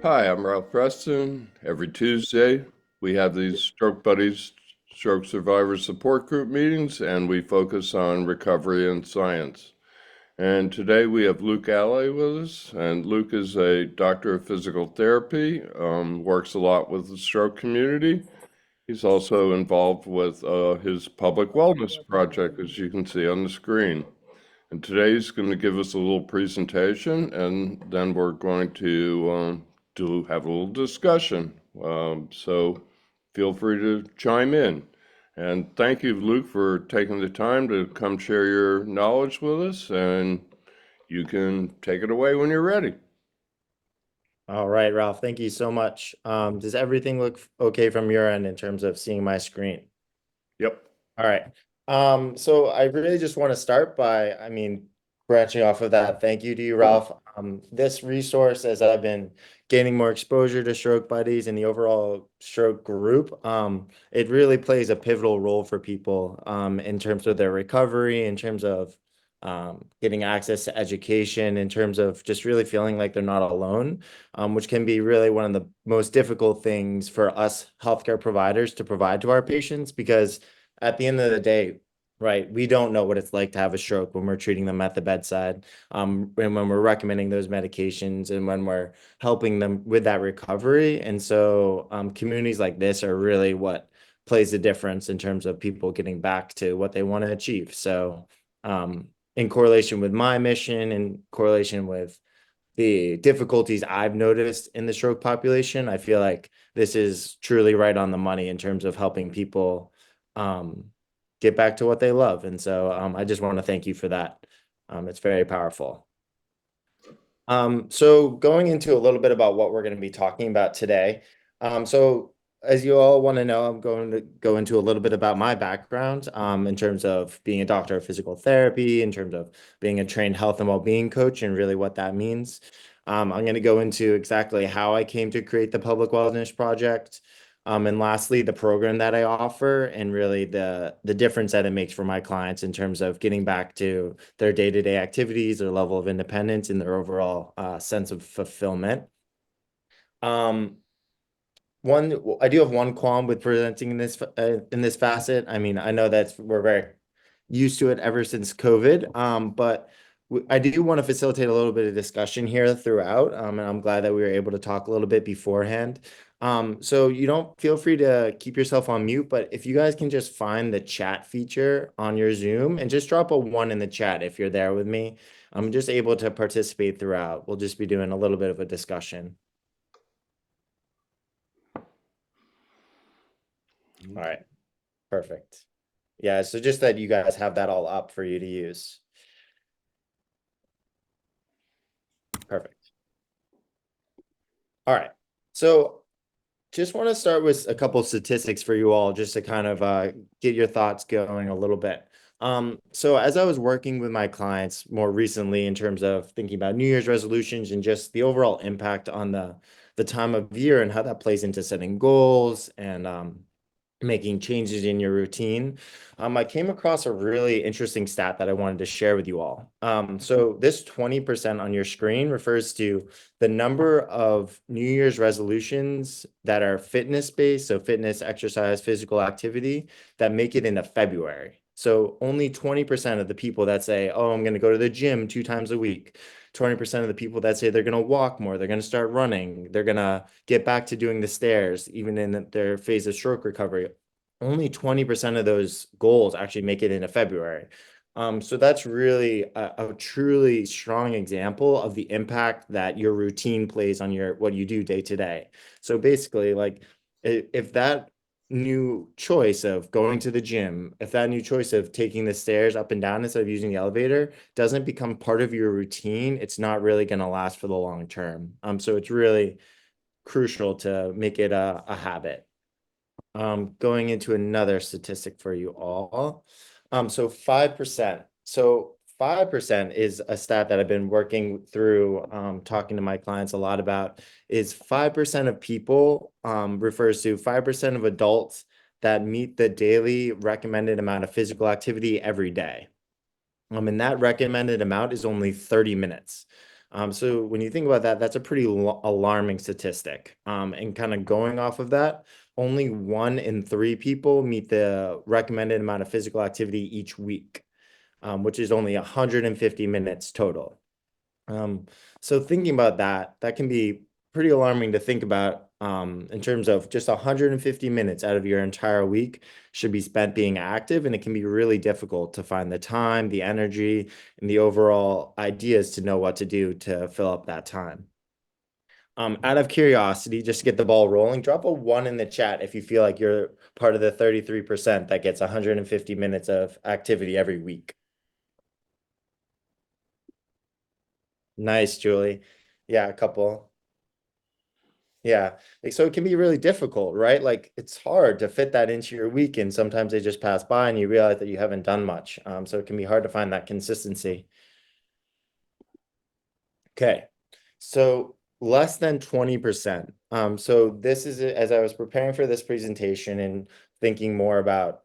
Hi, I'm Ralph Preston. Every Tuesday, we have these Stroke Buddies, Stroke Survivor Support Group meetings, and we focus on recovery and science. And today we have Luke Alley with us, and Luke is a doctor of physical therapy, works a lot with the stroke community. He's also involved with his public wellness project, as you can see on the screen. And today he's going to give us a little presentation, and then we're going to have a little discussion. So feel free to chime in. And thank you, Luke, for taking the time to come share your knowledge with us. And you can take it away when you're ready. All right, Ralph, thank you so much. Does everything look okay from your end in terms of seeing my screen? Yep. All right. So I really just want to start by, branching off of that, thank you to you, Ralph. This resource, as I've been gaining more exposure to Stroke Buddies and the overall stroke group, it really plays a pivotal role for people in terms of their recovery, in terms of getting access to education, in terms of just really feeling like they're not alone, which can be really one of the most difficult things for us healthcare providers to provide to our patients, because at the end of the day, right, we don't know what it's like to have a stroke when we're treating them at the bedside, and when we're recommending those medications and when we're helping them with that recovery. And so communities like this are really what plays the difference in terms of people getting back to what they want to achieve. So in correlation with my mission, in correlation with the difficulties I've noticed in the stroke population, I feel like this is truly right on the money in terms of helping people get back to what they love. And so I just want to thank you for that. It's very powerful. So going into a little bit about what we're going to be talking about today. So as you all want to know, I'm going to go into a little bit about my background in terms of being a doctor of physical therapy, in terms of being a trained health and well-being coach, and really what that means. I'm going to go into exactly how I came to create the Public Wellness Project. And lastly, the program that I offer and really the difference that it makes for my clients in terms of getting back to their day-to-day activities, their level of independence, and their overall sense of fulfillment. I do have one qualm with presenting in this facet. I mean, I know that we're very used to it ever since COVID, but I do want to facilitate a little bit of discussion here throughout, and I'm glad that we were able to talk a little bit beforehand. So you don't feel free to keep yourself on mute, but if you guys can just find the chat feature on your Zoom and just drop a 1 in the chat if you're there with me, I'm just able to participate throughout. We'll just be doing a little bit of a discussion. All right, perfect. Yeah, so just that you guys have that all up for you to use. Perfect. All right. So just want to start with a couple of statistics for you all, just to kind of get your thoughts going a little bit. So as I was working with my clients more recently in terms of thinking about New Year's resolutions and just the overall impact on the time of year and how that plays into setting goals and making changes in your routine, I came across a really interesting stat that I wanted to share with you all. So this 20% on your screen refers to the number of New Year's resolutions that are fitness-based, so fitness, exercise, physical activity, that make it into February. So only 20% of the people that say, oh, I'm going to go to the gym 2 times a week, 20% of the people that say they're going to walk more, they're going to start running, they're going to get back to doing the stairs, even in their phase of stroke recovery. Only 20% of those goals actually make it into February. So that's really a truly strong example of the impact that your routine plays on what you do day to day. So basically, like if that new choice of going to the gym, if that new choice of taking the stairs up and down instead of using the elevator doesn't become part of your routine, it's not really going to last for the long term. So it's really crucial to make it a habit. Going into another statistic for you all. So 5%. So 5% is a stat that I've been working through, talking to my clients a lot about, is 5% of people refers to 5% of adults that meet the daily recommended amount of physical activity every day. And that recommended amount is only 30 minutes. So when you think about that, that's a pretty alarming statistic. And kind of going off of that, only 1 in 3 people meet the recommended amount of physical activity each week, which is only 150 minutes total. So thinking about that, that can be pretty alarming to think about in terms of just 150 minutes out of your entire week should be spent being active, and it can be really difficult to find the time, the energy, and the overall ideas to know what to do to fill up that time. Out of curiosity, just to get the ball rolling, drop a 1 in the chat if you feel like you're part of the 33% that gets 150 minutes of activity every week. Nice, Julie. Yeah, a couple. Yeah. Like, so it can be really difficult, right? Like it's hard to fit that into your week, and sometimes they just pass by and you realize that you haven't done much. So it can be hard to find that consistency. Okay. So less than 20%. So this is as I was preparing for this presentation and thinking more about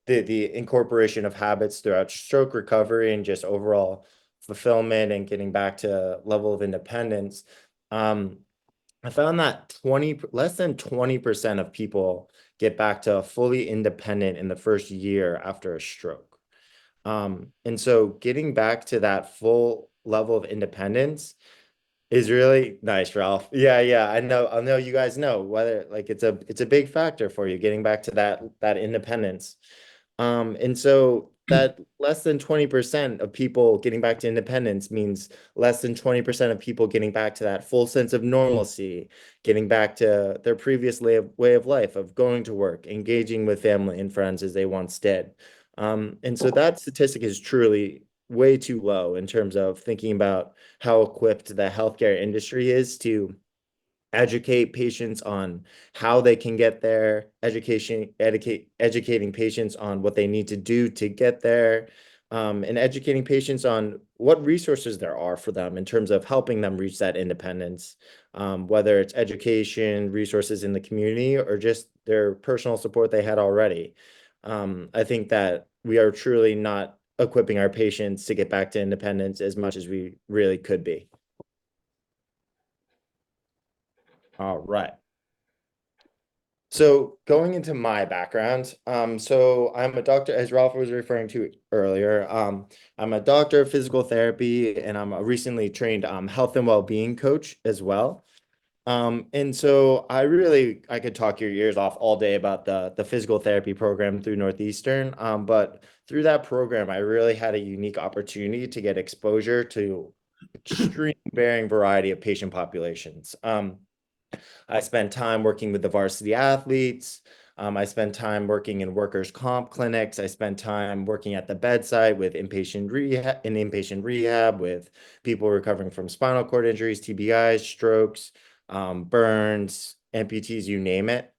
the incorporation of habits throughout stroke recovery and just overall fulfillment and getting back to level of independence. I found that less than 20% of people get back to fully independent in the first year after a stroke. And so getting back to that full level of independence is really nice, Ralph. Yeah, yeah. I know you guys know whether like it's a big factor for you getting back to that independence. And so that less than 20% of people getting back to independence means less than 20% of people getting back to that full sense of normalcy, getting back to their previous way of life of going to work, engaging with family and friends as they once did. And so that statistic is truly way too low in terms of thinking about how equipped the healthcare industry is to educate patients on how they can get there, educating patients on what they need to do to get there, and educating patients on what resources there are for them in terms of helping them reach that independence, whether it's education, resources in the community, or just their personal support they had already. I think that we are truly not equipping our patients to get back to independence as much as we really could be. All right. So going into my background, so I'm a doctor, as Ralph was referring to earlier. I'm a doctor of physical therapy, and I'm a recently trained health and well-being coach as well. And so I could talk your ears off all day about the physical therapy program through Northeastern. But through that program, I really had a unique opportunity to get exposure to extreme varying variety of patient populations. I spent time working with the varsity athletes. I spent time working in workers' comp clinics. I spent time working at the bedside with inpatient rehab with people recovering from spinal cord injuries, TBIs, strokes, burns, amputees, you name it.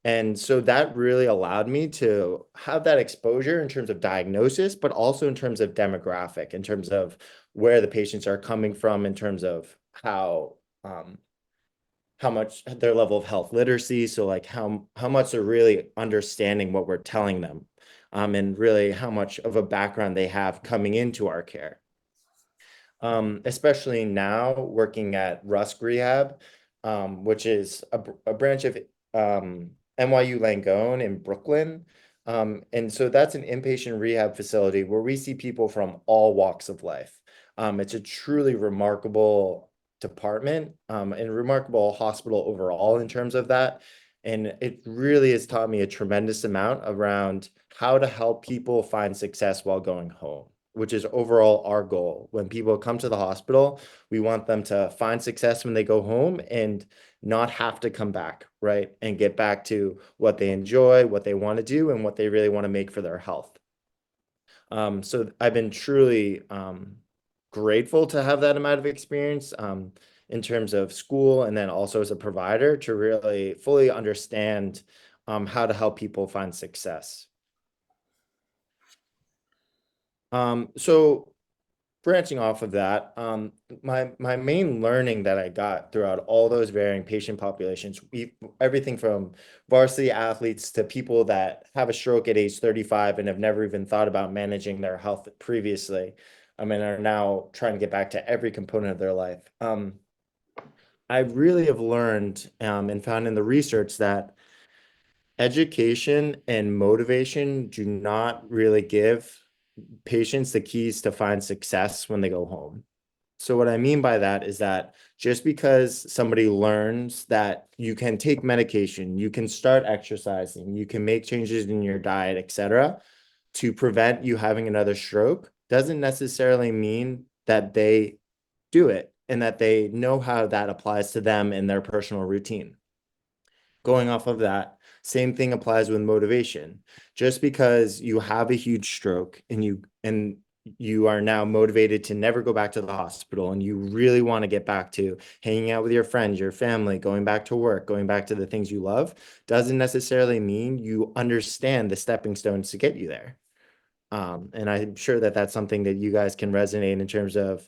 And so that really allowed me to have that exposure in terms of diagnosis, but also in terms of demographic, in terms of where the patients are coming from, in terms of how much their level of health literacy, so like how much they're really understanding what we're telling them, and really how much of a background they have coming into our care. Especially now working at Rusk Rehab, which is a branch of NYU Langone in Brooklyn. And so that's an inpatient rehab facility where we see people from all walks of life. It's a truly remarkable department, and remarkable hospital overall in terms of that. And it really has taught me a tremendous amount around how to help people find success while going home, which is overall our goal. When people come to the hospital, we want them to find success when they go home and not have to come back, right? And get back to what they enjoy, what they want to do, and what they really want to make for their health. So I've been truly grateful to have that amount of experience in terms of school, and then also as a provider to really fully understand how to help people find success. So branching off of that, my main learning that I got throughout all those varying patient populations, everything from varsity athletes to people that have a stroke at age 35 and have never even thought about managing their health previously, and are now trying to get back to every component of their life. I really have learned and found in the research that education and motivation do not really give patients the keys to find success when they go home. So what I mean by that is that just because somebody learns that you can take medication, you can start exercising, you can make changes in your diet, etc., to prevent you having another stroke, doesn't necessarily mean that they do it and that they know how that applies to them in their personal routine. Going off of that, same thing applies with motivation. Just because you have a huge stroke and you are now motivated to never go back to the hospital and you really want to get back to hanging out with your friends, your family, going back to work, going back to the things you love, doesn't necessarily mean you understand the stepping stones to get you there. And I'm sure that that's something that you guys can resonate in terms of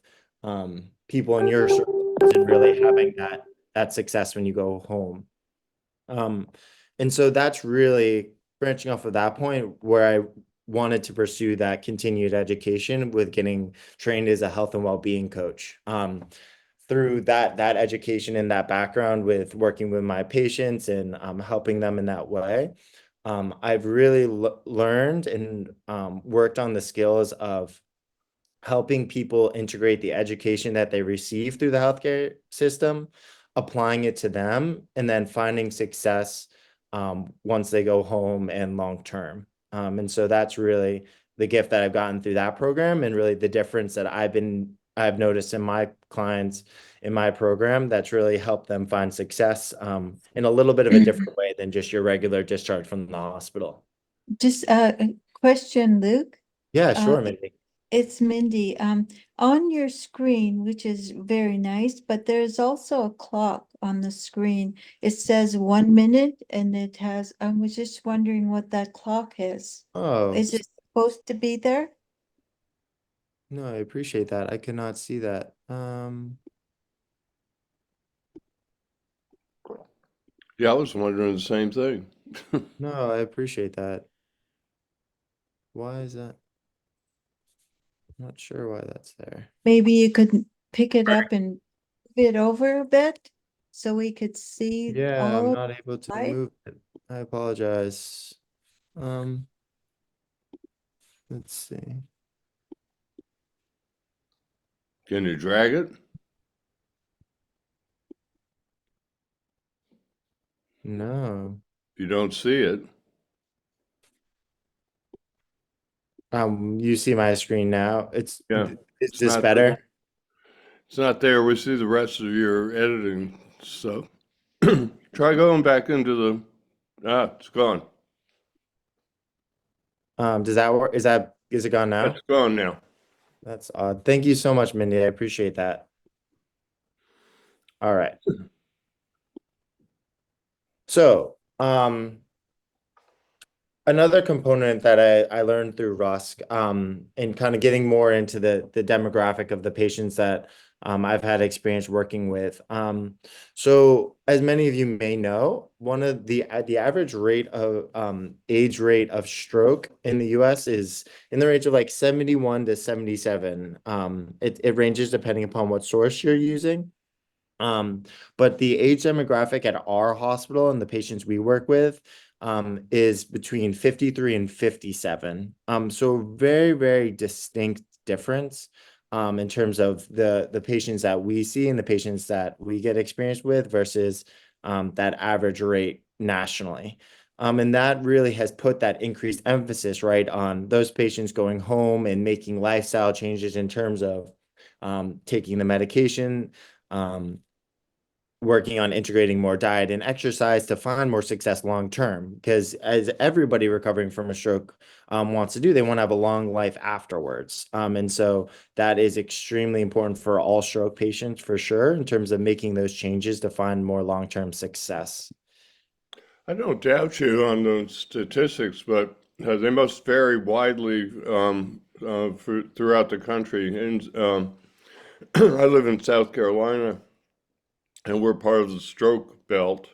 people in your circles and really having that success when you go home. Um, and so that's really branching off of that point where I wanted to pursue that continued education with getting trained as a health and well-being coach. Through that education and that background with working with my patients and helping them in that way, I've really learned and worked on the skills of helping people integrate the education that they receive through the healthcare system, applying it to them, and then finding success once they go home and long term. And so that's really the gift that I've gotten through that program, and really the difference that I've noticed in my clients in my program that's really helped them find success in a little bit of a different way than just your regular discharge from the hospital. Just a question, Luke. Yeah, Uh, sure, Mindy. it's Mindy. On your screen, which is very nice, but there's also a clock on the screen. It says 1 minute and I was just wondering what that clock is. Oh, Is it supposed to be there? no, I appreciate that. I could not see that. Yeah, I was wondering the same thing. No, I appreciate that. Why is that? I'm not sure why that's there. Maybe you could pick it up and move it over a bit so we could see Yeah, I'm all of not able to the slide. move it. I apologize. Um, let's see. Can you drag it? No. If you don't see it, You see my screen now. yeah, Is it's this not there. better? It's not there. We see the rest of your editing stuff. Try going back into it's gone. Does that work? Is it gone now? It's gone now. That's odd. Thank you so much, Mindy. I appreciate that. All right. So, another component that I learned through Rusk, and kind of getting more into the demographic of the patients that I've had experience working with. So as many of you may know, one of the average rate of age rate of stroke in the US is in the range of like 71 to 77. It ranges depending upon what source you're using. But the age demographic at our hospital and the patients we work with is between 53 and 57. So very, very distinct difference in terms of the patients that we see and the patients that we get experience with versus that average rate nationally. And that really has put that increased emphasis, right, on those patients going home and making lifestyle changes in terms of taking the medication, working on integrating more diet and exercise to find more success long term. Because as everybody recovering from a stroke wants to do, they want to have a long life afterwards. And so that is extremely important for all stroke patients for sure, in terms of making those changes to find more long-term success. I don't doubt you on the statistics, but they must vary widely throughout the country. And I live in South Carolina, and we're part of the stroke belt,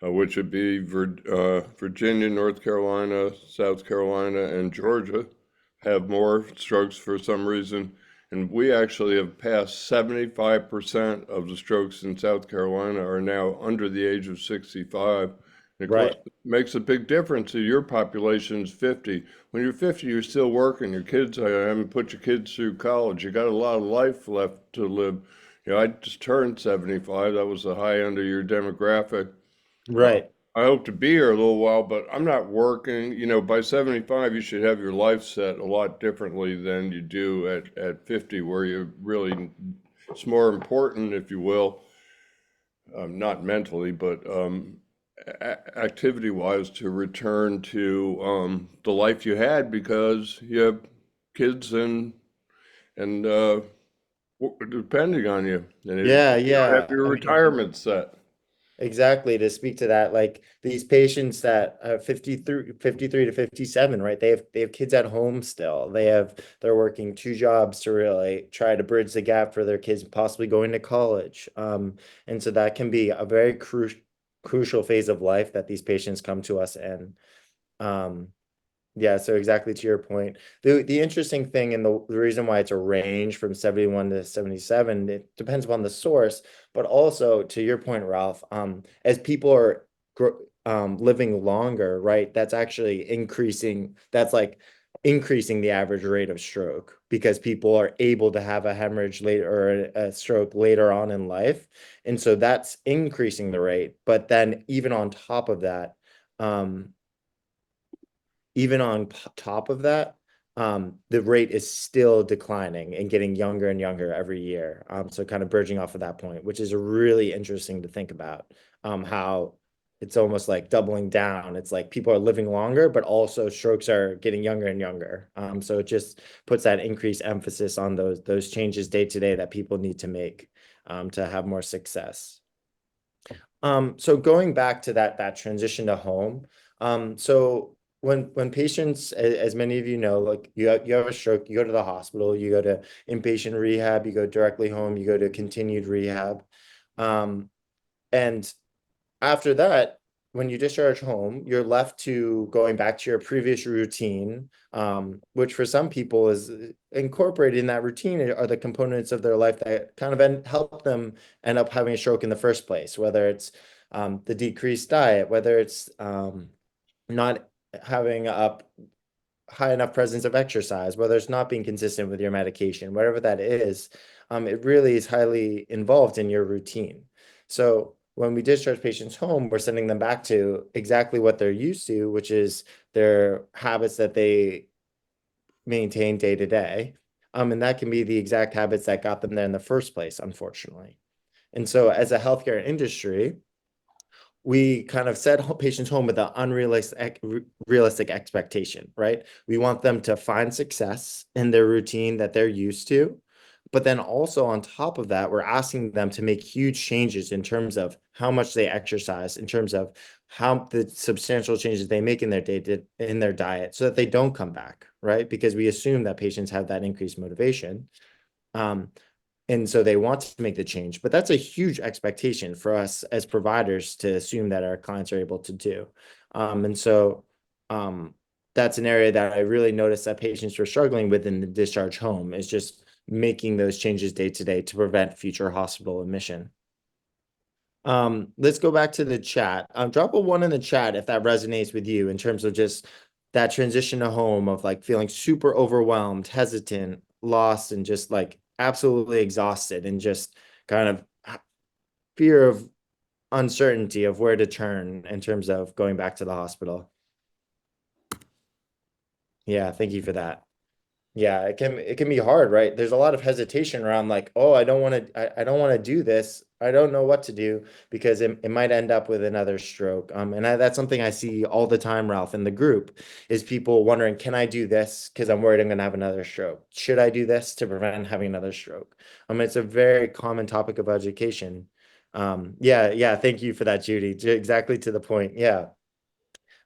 which would be Virginia, North Carolina, South Carolina, and Georgia have more strokes for some reason. And we actually have passed 75% of the strokes in South Carolina are now under the age of 65. And of course, Right. it makes a big difference if your population's 50. When you're 50, you're still working. Your kids, I haven't put your kids through college. You got a lot of life left to live. You know, I just turned 75. That was the high end of your demographic. Right. I hope to be here a little while, but I'm not working. You know, by 75, you should have your life set a lot differently than you do at 50, where you really, it's more important, if you will, not mentally, but activity-wise, to return to the life you had because you have kids and depending on you, and Yeah, you don't have yeah. your I mean, retirement set. exactly. To speak to that, like these patients that are 53 to 57, right? They have kids at home still. They're working two jobs to really try to bridge the gap for their kids possibly going to college. And so that can be a very crucial phase of life that these patients come to us in. Um, Yeah, so exactly to your point. The interesting thing and the reason why it's a range from 71 to 77, it depends upon the source, but also to your point, Ralph, as people are living longer, right? That's actually increasing, that's like increasing the average rate of stroke because people are able to have a hemorrhage later or a stroke later on in life. And so that's increasing the rate. But then even on top of that, um, even on top of that, the rate is still declining and getting younger and younger every year. So kind of bridging off of that point, which is really interesting to think about, how it's almost like doubling down. It's like people are living longer, but also strokes are getting younger and younger. So it just puts that increased emphasis on those changes day to day that people need to make, to have more success. So going back to that transition to home, so when patients, as many of you know, like you have a stroke, you go to the hospital, you go to inpatient rehab, you go directly home, you go to continued rehab, and after that, when you discharge home, you're left to going back to your previous routine, which for some people is incorporated in that routine are the components of their life that kind of help them end up having a stroke in the first place, whether it's the decreased diet, whether it's not having a high enough presence of exercise, whether it's not being consistent with your medication, whatever that is, it really is highly involved in your routine. So when we discharge patients home, we're sending them back to exactly what they're used to, which is their habits that they maintain day to day. And that can be the exact habits that got them there in the first place, unfortunately. And so as a healthcare industry, we kind of set patients home with an realistic expectation, right? We want them to find success in their routine that they're used to. But then also on top of that, we're asking them to make huge changes in terms of how much they exercise, in terms of how the substantial changes they make in in their diet so that they don't come back, right? Because we assume that patients have that increased motivation. Um, and so they want to make the change, but that's a huge expectation for us as providers to assume that our clients are able to do. And so that's an area that I really noticed that patients were struggling with in the discharge home is just making those changes day to day to prevent future hospital admission. Let's go back to the chat. Drop a 1 in the chat if that resonates with you in terms of just that transition to home of like feeling super overwhelmed, hesitant, lost, and just like absolutely exhausted and just kind of fear of uncertainty of where to turn in terms of going back to the hospital. Yeah, thank you for that. Yeah, it can be hard, right? There's a lot of hesitation around like, oh, I don't want to do this. I don't know what to do because it might end up with another stroke. And that's something I see all the time, Ralph, in the group is people wondering, can I do this? Because I'm worried I'm gonna have another stroke. Should I do this to prevent having another stroke? It's a very common topic of education. Yeah, thank you for that, Judy. Exactly to the point. Yeah.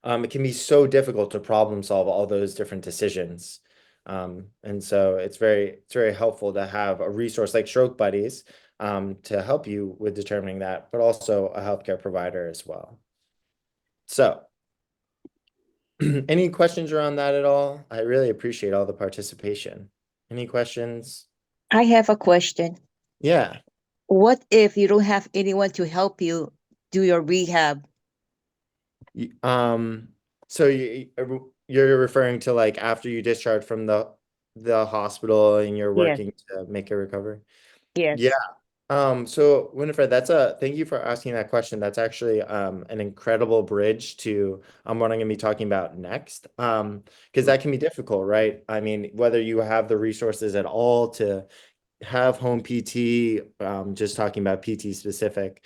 It can be so difficult to problem solve all those different decisions. And so it's very helpful to have a resource like Stroke Buddies to help you with determining that, but also a healthcare provider as well. So any questions around that at all? I really appreciate all the participation. Any questions? I have a question. Yeah. What if you don't have anyone to help you do your rehab? So you're referring to like after you discharge from the hospital and you're Yes, working to make a recovery? yes. Yeah. So Winifred, thank you for asking that question. That's actually an incredible bridge to what I'm gonna be talking about next. Because that can be difficult, right? I mean, whether you have the resources at all to have home PT, just talking about PT specific,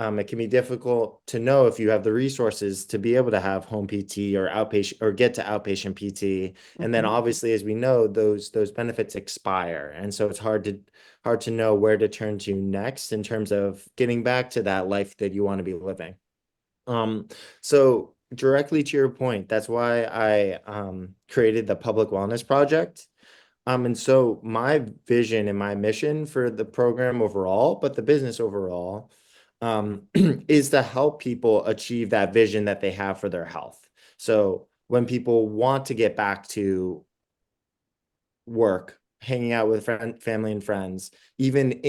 it can be difficult to know if you have the resources to be able to have home PT or outpatient or get to outpatient PT. And then obviously, as we know, those benefits expire. And so it's hard to know where to turn to next in terms of getting back to that life that you want to be living. So directly to your point, that's why I created the Public Wellness Project. And so my vision and my mission for the program overall, but the business overall, is to help people achieve that vision that they have for their health. So when people want to get back to work, hanging out with family and friends, even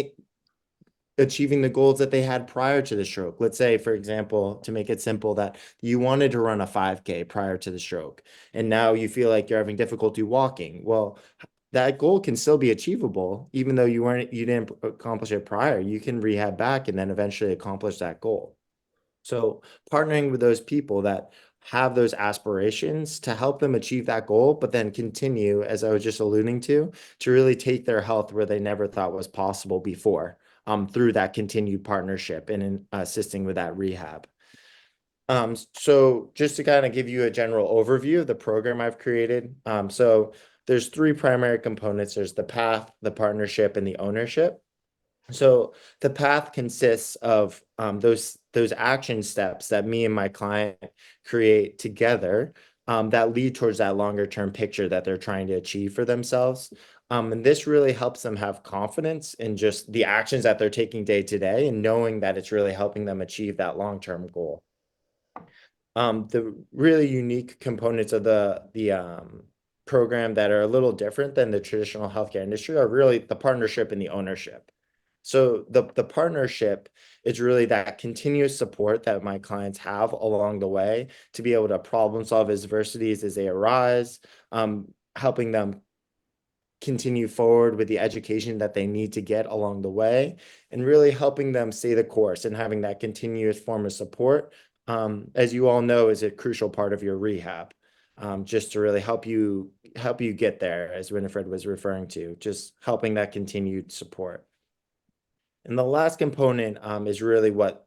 achieving the goals that they had prior to the stroke. Let's say, for example, to make it simple, that you wanted to run a 5K prior to the stroke, and now you feel like you're having difficulty walking. Well, that goal can still be achievable, even though you didn't accomplish it prior. You can rehab back and then eventually accomplish that goal. So partnering with those people that have those aspirations to help them achieve that goal, but then continue, as I was just alluding to really take their health where they never thought was possible before, through that continued partnership and in assisting with that rehab. So just to kind of give you a general overview of the program I've created. So there's three primary components. There's the path, the partnership, and the ownership. So the path consists of those action steps that me and my client create together, that lead towards that longer term picture that they're trying to achieve for themselves. And this really helps them have confidence in just the actions that they're taking day to day and knowing that it's really helping them achieve that long term goal. The really unique components of the program that are a little different than the traditional healthcare industry are really the partnership and the ownership. So the partnership is really that continuous support that my clients have along the way to be able to problem solve adversities as they arise, helping them continue forward with the education that they need to get along the way, and really helping them stay the course and having that continuous form of support, as you all know, is a crucial part of your rehab. Just to really help you get there, as Winifred was referring to, just helping that continued support. And the last component is really what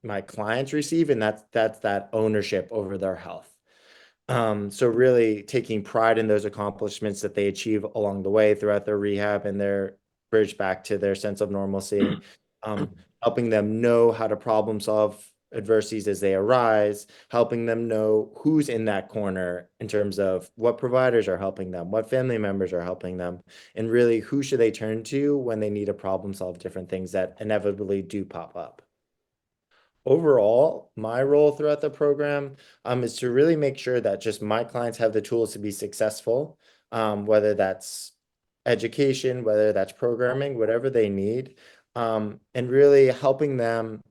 my clients receive, and that's that ownership over their health. So really taking pride in those accomplishments that they achieve along the way throughout their rehab and their bridge back to their sense of normalcy, helping them know how to problem solve adversities as they arise, helping them know who's in that corner in terms of what providers are helping them, what family members are helping them, and really who should they turn to when they need to problem solve different things that inevitably do pop up. Overall, my role throughout the program is to really make sure that just my clients have the tools to be successful, whether that's education, whether that's programming, whatever they need, and really helping them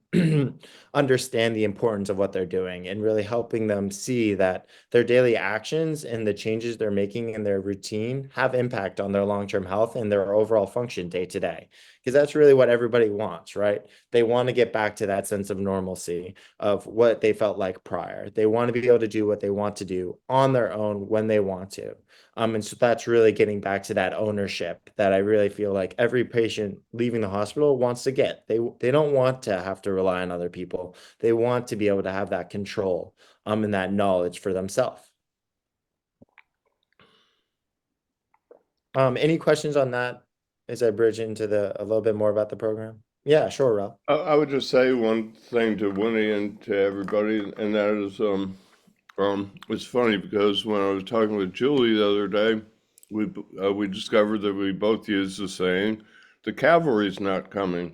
understand the importance of what they're doing and really helping them see that their daily actions and the changes they're making in their routine have impact on their long-term health and their overall function day to day. Because that's really what everybody wants, right? They want to get back to that sense of normalcy of what they felt like prior. They want to be able to do what they want to do on their own when they want to. And so that's really getting back to that ownership that I really feel like every patient leaving the hospital wants to get. They don't want to have to rely on other people. They want to be able to have that control and that knowledge for themselves. Any questions on that as I bridge into a little bit more about the program? Yeah, sure, Ralph. I would just say one thing to Winnie and to everybody, and that is, it's funny because when I was talking with Julie the other day, we discovered that we both use the saying, the cavalry's not coming.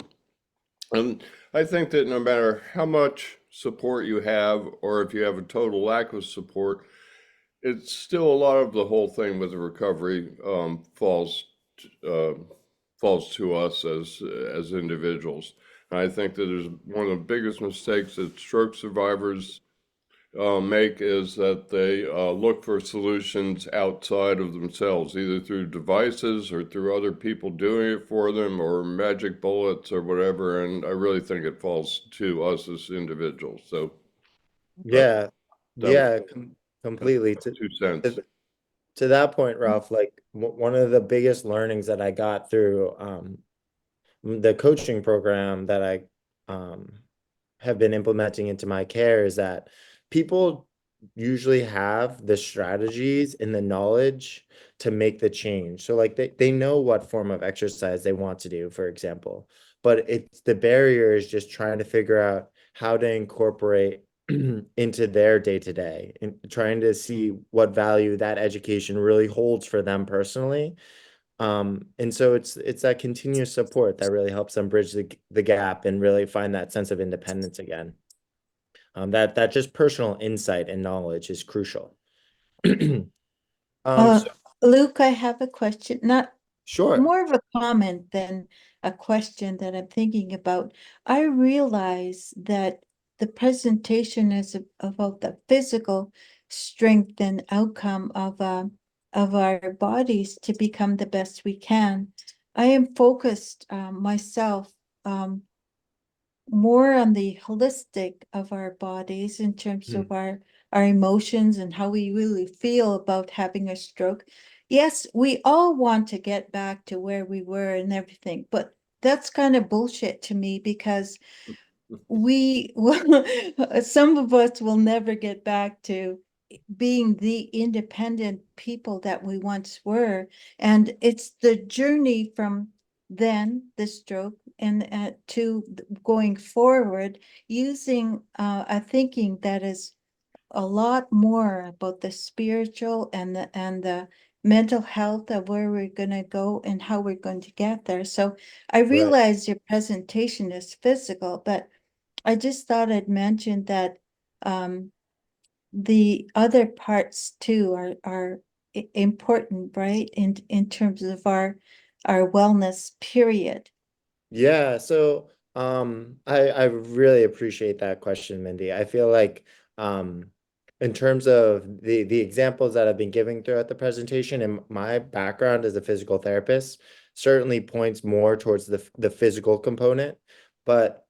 And I think that no matter how much support you have, or if you have a total lack of support, it's still a lot of the whole thing with the recovery uh, falls to us as individuals. And I think that is one of the biggest mistakes that stroke survivors make is that they look for solutions outside of themselves, either through devices or through other people doing it for them or magic bullets or whatever. And I really think it falls to us as individuals. So Yeah, that was yeah, completely. To, 2 cents. to to that point, Ralph, like one of the biggest learnings that I got through the coaching program that I have been implementing into my care is that people usually have the strategies and the knowledge to make the change. So like they know what form of exercise they want to do, for example, but it's the barrier is just trying to figure out how to incorporate into their day-to-day and trying to see what value that education really holds for them personally. And so it's that continuous support that really helps them bridge the gap and really find that sense of independence again. That just personal insight and knowledge is crucial. Uh, So Luke, I have a question, not sure. more of a comment than a question that I'm thinking about. I realize that the presentation is about the physical strength and outcome of our bodies to become the best we can. I am focused myself more on the holistic of our bodies in terms of our emotions and how we really feel about having a stroke. Yes, we all want to get back to where we were and everything, but that's kind of bullshit to me because we some of us will never get back to being the independent people that we once were. And it's the journey from then the stroke and to going forward using a thinking that is a lot more about the spiritual and the mental health of where we're going to go and how we're going to get there. So I Right. realize your presentation is physical, but I just thought I'd mention that um, the other parts too are important, right? In terms of our wellness period. Yeah, so I really appreciate that question, Mindy. I feel like in terms of the examples that I've been giving throughout the presentation and my background as a physical therapist certainly points more towards the physical component, but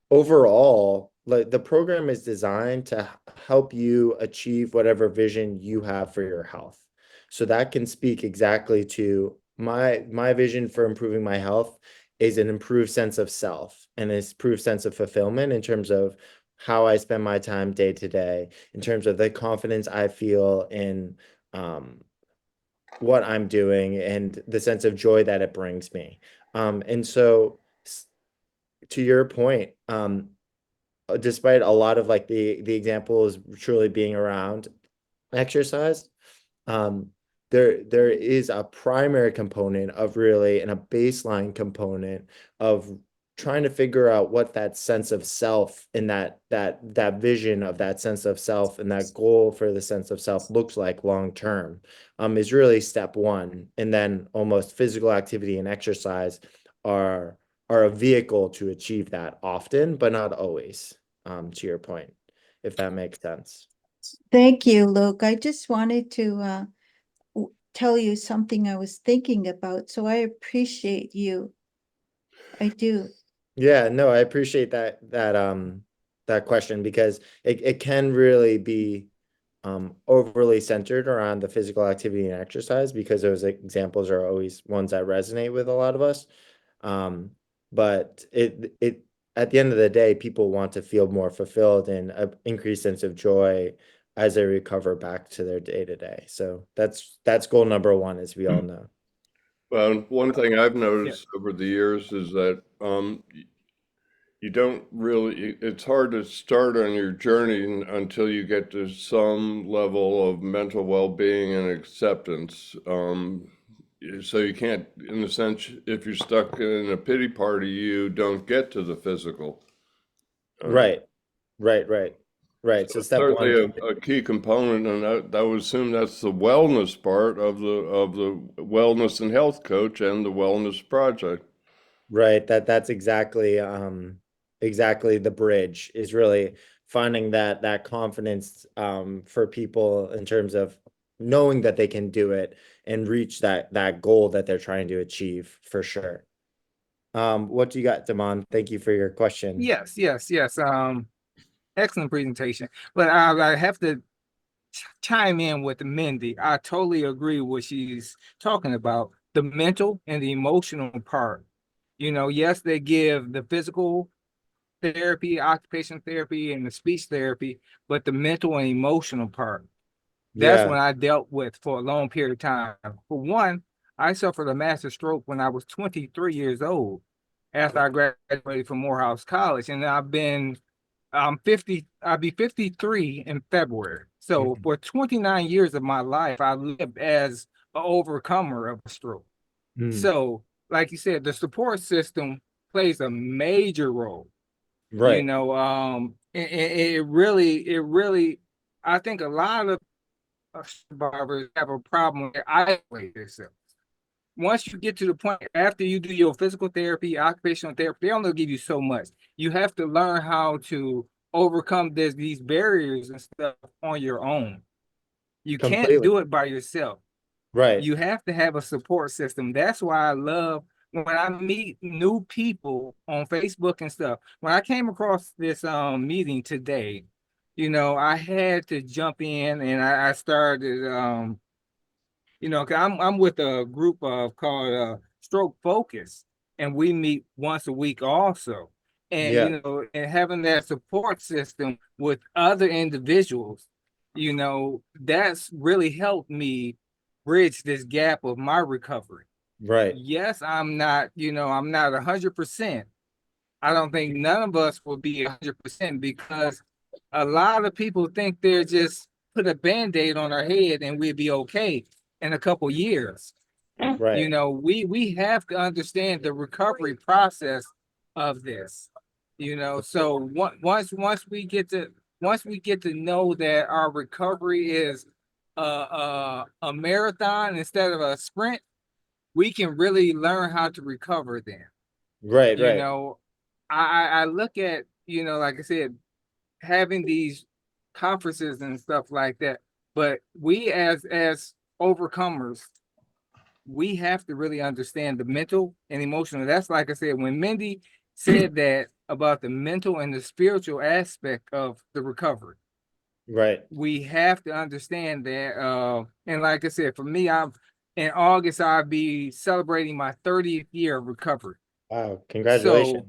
overall, like the program is designed to help you achieve whatever vision you have for your health. So that can speak exactly to my vision for improving my health is an improved sense of self and an improved sense of fulfillment in terms of how I spend my time day to day, in terms of the confidence I feel in what I'm doing and the sense of joy that it brings me. And so to your point, despite a lot of like the examples truly being around exercise, um, there is a primary component of really and a baseline component of trying to figure out what that sense of self and that vision of that sense of self and that goal for the sense of self looks like long term is really step one. And then almost physical activity and exercise are are a vehicle to achieve that often, but not always, to your point, if that makes sense. Thank you, Luke. I just wanted to tell you something I was thinking about, so I appreciate you. I do. Yeah, no, I appreciate that question because it can really be overly centered around the physical activity and exercise because those examples are always ones that resonate with a lot of us. Um, but it at the end of the day, people want to feel more fulfilled and an increased sense of joy as they recover back to their day to day. So that's goal number one, as we all know. Well, one thing I've noticed over the years is that you don't really, it's hard to start on your journey until you get to some level of mental well-being and acceptance. So you can't, in a sense, if you're stuck in a pity party, you don't get to the physical. Right, right, right, right. So So it's step one certainly can be, a key component, and I would assume that's the wellness part of the wellness and health coach and the wellness project. right, that's exactly the bridge is really finding that confidence for people in terms of knowing that they can do it and reach that goal that they're trying to achieve for sure. What do you got, Damon? Thank you for your question. Yes, yes, yes. Excellent presentation. But I have to chime in with Mindy. I totally agree with what she's talking about. The mental and the emotional part. You know, yes, they give the physical therapy, occupational therapy, and the speech therapy, but the mental and emotional part, that's Yeah, what I dealt with for a long period of time. For one, I suffered a massive stroke when I was 23 years old after I graduated from Morehouse College. And I'm 50, I'll be 53 in February. So Mhm. for 29 years of my life, I lived as an overcomer of a stroke. Mm, So, like you said, the support system plays a major role. You right, know, it really, I think a lot of survivors have a problem with isolate themselves. Once you get to the point after you do your physical therapy, occupational therapy, they only give you so much. You have to learn how to overcome these barriers and stuff on your own. You can't completely. do it by yourself. Right. You have to have a support system. That's why I love when I meet new people on Facebook and stuff. When I came across this meeting today, you know, I had to jump in and I started you know, 'cause I'm with a group of called Stroke Focus, and we meet once a week also. And Yeah, you know, and having that support system with other individuals, you know, that's really helped me bridge this gap of my recovery. right, Yes, I'm not, you know, I'm not 100%. I don't think none of us will be 100% because a lot of people think they're just put a band-aid on our head and we'll be okay in a couple years. You right, know, we have to understand the recovery process of this. You know, so once we get to know that our recovery is a marathon instead of a sprint, we can really learn how to recover then. right, You right, know, I look at, you know, like I said, having these conferences and stuff like that, but we as overcomers, we have to really understand the mental and emotional. That's like I said, when Mindy said that about the mental and the spiritual aspect of the recovery, right. we have to understand that. And like I said, for me, I'm in August, I'll be celebrating my 30th year of recovery. Wow, So, congratulations.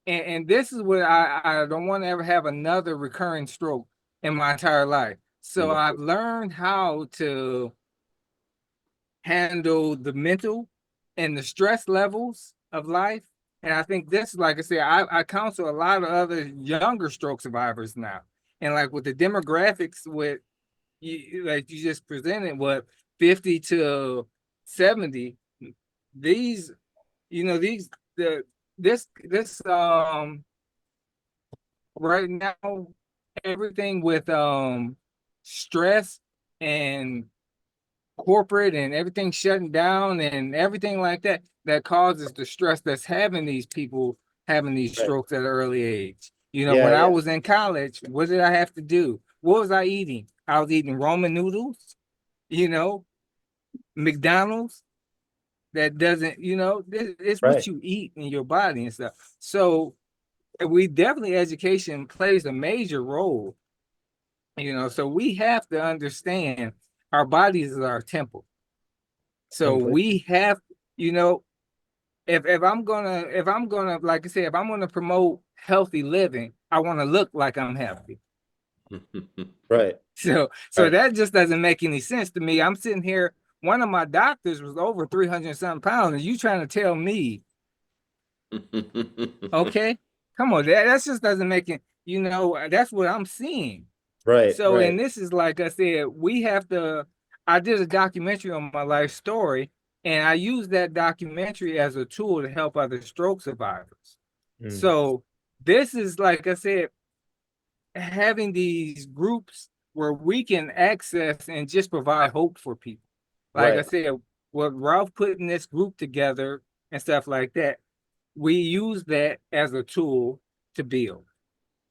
and this is what I don't want to ever have another recurring stroke in my entire life. So Yeah, I've learned how to handle the mental and the stress levels of life. And I think this, like I said, I counsel a lot of other younger stroke survivors now. And like with the demographics with you, like you just presented, what 50 to 70, these, you know, these the this right now, everything with stress and corporate and everything shutting down and everything like that, that causes the stress that's having these people having these right. strokes at an early age. You know, Yeah, when I yeah, was in college, what did I have to do? What was I eating? I was eating ramen noodles, you know, McDonald's. That doesn't, you know, it's what right, you eat in your body and stuff. So we definitely, education plays a major role, you know, so we have to understand our bodies is our temple. So completely. we have, you know, if I'm gonna, like I said, if I'm gonna promote healthy living, I want to look like I'm healthy. Right, So right, that just doesn't make any sense to me. I'm sitting here, one of my doctors was over 300 something pounds, and you trying to tell me Okay, come on, that just doesn't make it. That's what I'm seeing. Right, So, right. and this is like I said, we have to. I did a documentary on my life story, and I use that documentary as a tool to help other stroke survivors. Mm. So, this is like I said, having these groups where we can access and just provide hope for people. Like I Right. said, what Ralph putting this group together and stuff like that, we use that as a tool to build.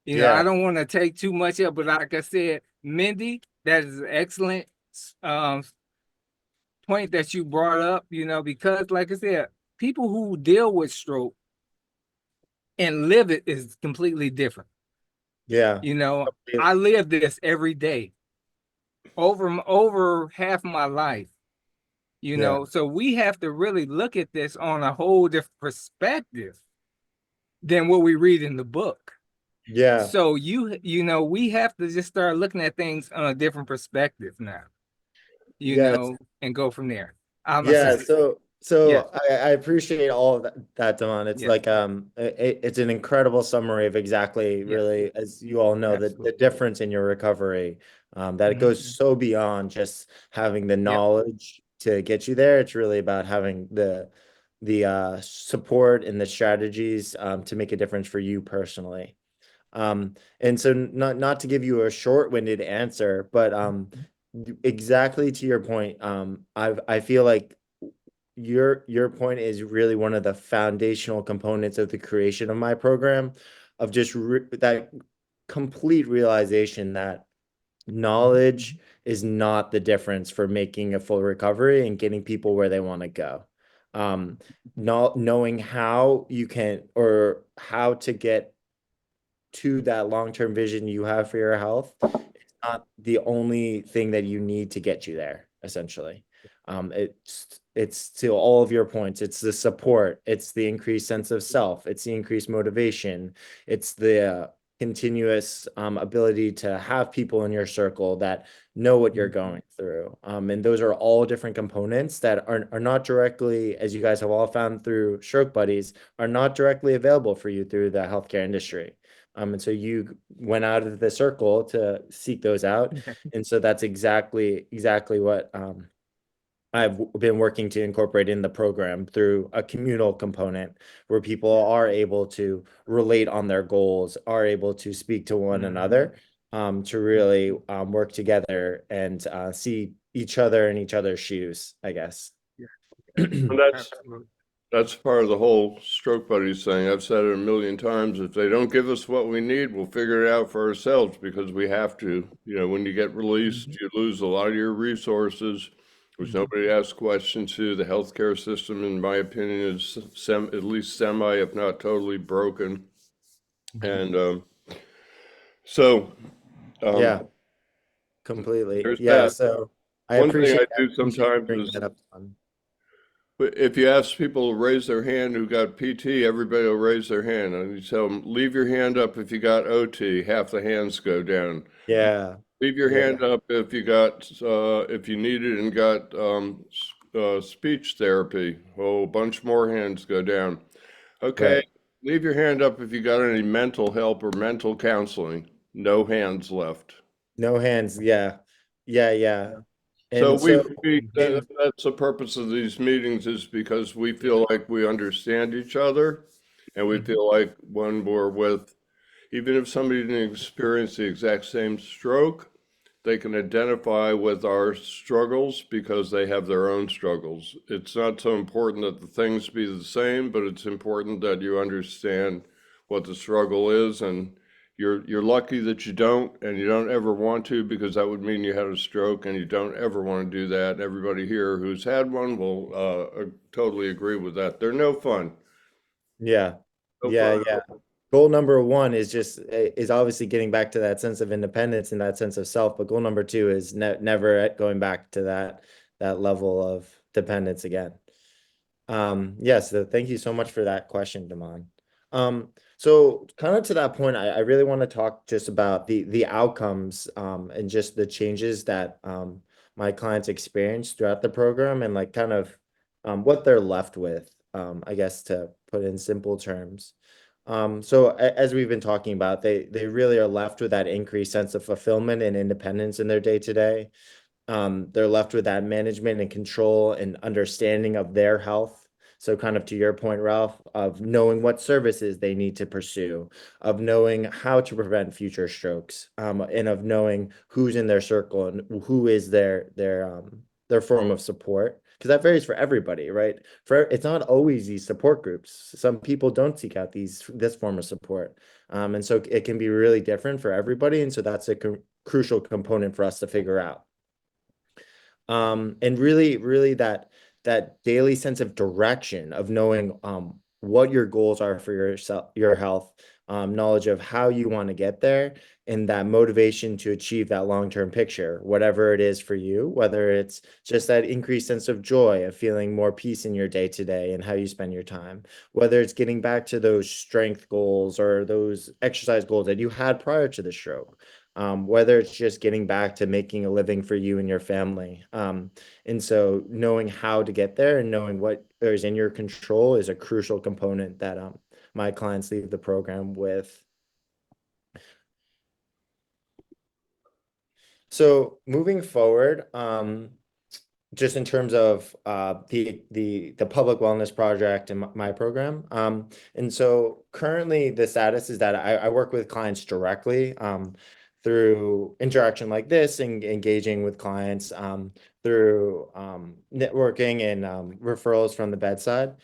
I Yeah. don't want to take too much up, but like I said, Mindy, that is an excellent um, point that you brought up, because like I said, people who deal with stroke and live it is completely different. Yeah. I live this every day, over half my life, Yeah. so we have to really look at this on a whole different perspective than what we read in the book. Yeah. So we have to just start looking at things on a different perspective now, Yeah. and go from there. I'm gonna Yeah, say, yeah, I appreciate all of that, Damon. It's yeah, like it's an incredible summary of exactly yeah, really, as you all know, the absolutely. difference in your recovery. That it goes Mhm. so beyond just having the Yep. knowledge to get you there. It's really about having the support and the strategies to make a difference for you personally. And so not to give you a short-winded answer, but exactly to your point, I feel like your point is really one of the foundational components of the creation of my program, of just that complete realization that knowledge is not the difference for making a full recovery and getting people where they want to go. Not knowing how you can, or how to get to that long-term vision you have for your health, it's not the only thing that you need to get you there, essentially. It's to all of your points. It's the support, it's the increased sense of self, it's the increased motivation, it's the continuous ability to have people in your circle that know what you're going through. And those are all different components that are not directly, as you guys have all found through Stroke Buddies, are not directly available for you through the healthcare industry. And so you went out of the circle to seek those out. And so that's exactly what I've been working to incorporate in the program through a communal component where people are able to relate on their goals, are able to speak to one another, to really work together and see each other in each other's shoes, I guess. Yeah, And that's absolutely. that's part of the whole stroke buddies thing. I've said it a million times. If they don't give us what we need, we'll figure it out for ourselves because we have to. When you get released, you lose a lot of your resources. There's nobody to ask questions to. The healthcare system, in my opinion, is at least semi, if not totally broken. And so Yeah, um, completely. there's Yeah, that. so I One thing appreciate I do you sometimes bringing is that up. if you ask people to raise their hand who got PT, everybody will raise their hand. And you tell them, leave your hand up if you got OT, half the hands go down. Yeah, Leave your yeah, hand up if you got, if you needed and got speech therapy. Oh, a bunch more hands go down. Okay, right. leave your hand up if you got any mental help or mental counseling. No hands left. No hands. Yeah. Yeah. Yeah. So And so, that's the purpose of these meetings, is because we feel like we understand each other, and we feel like when we're with, even if somebody didn't experience the exact same stroke, they can identify with our struggles because they have their own struggles. It's not so important that the things be the same, but it's important that you understand what the struggle is, and you're lucky that you don't, and you don't ever want to, because that would mean you had a stroke, and you don't ever want to do that. Everybody here who's had one will totally agree with that. They're no fun. yeah. No Yeah. fun. Yeah. Goal number one is obviously getting back to that sense of independence and that sense of self. But goal number two is never going back to that level of dependence again. Yes, thank you so much for that question, Damon. So kind of to that point, I really want to talk just about the outcomes and just the changes that my clients experience throughout the program, and like kind of what they're left with I guess to put in simple terms. So as we've been talking about, they really are left with that increased sense of fulfillment and independence in their day-to-day. They're left with that management and control and understanding of their health. So kind of to your point, Ralph, of knowing what services they need to pursue, of knowing how to prevent future strokes, and of knowing who's in their circle and who is their form of support. Because that varies for everybody, right? It's not always these support groups. Some people don't seek out this form of support. And so it can be really different for everybody. And so that's a crucial component for us to figure out. And really that daily sense of direction of knowing what your goals are for yourself, your health, knowledge of how you want to get there, and that motivation to achieve that long-term picture, whatever it is for you, whether it's just that increased sense of joy of feeling more peace in your day-to-day and how you spend your time, whether it's getting back to those strength goals or those exercise goals that you had prior to the stroke. Whether it's just getting back to making a living for you and your family. And so knowing how to get there and knowing what is in your control is a crucial component that my clients leave the program with. So moving forward, just in terms of the public wellness project and my program. And so currently the status is that I work with clients directly through interaction like this and engaging with clients through networking and referrals from the bedside.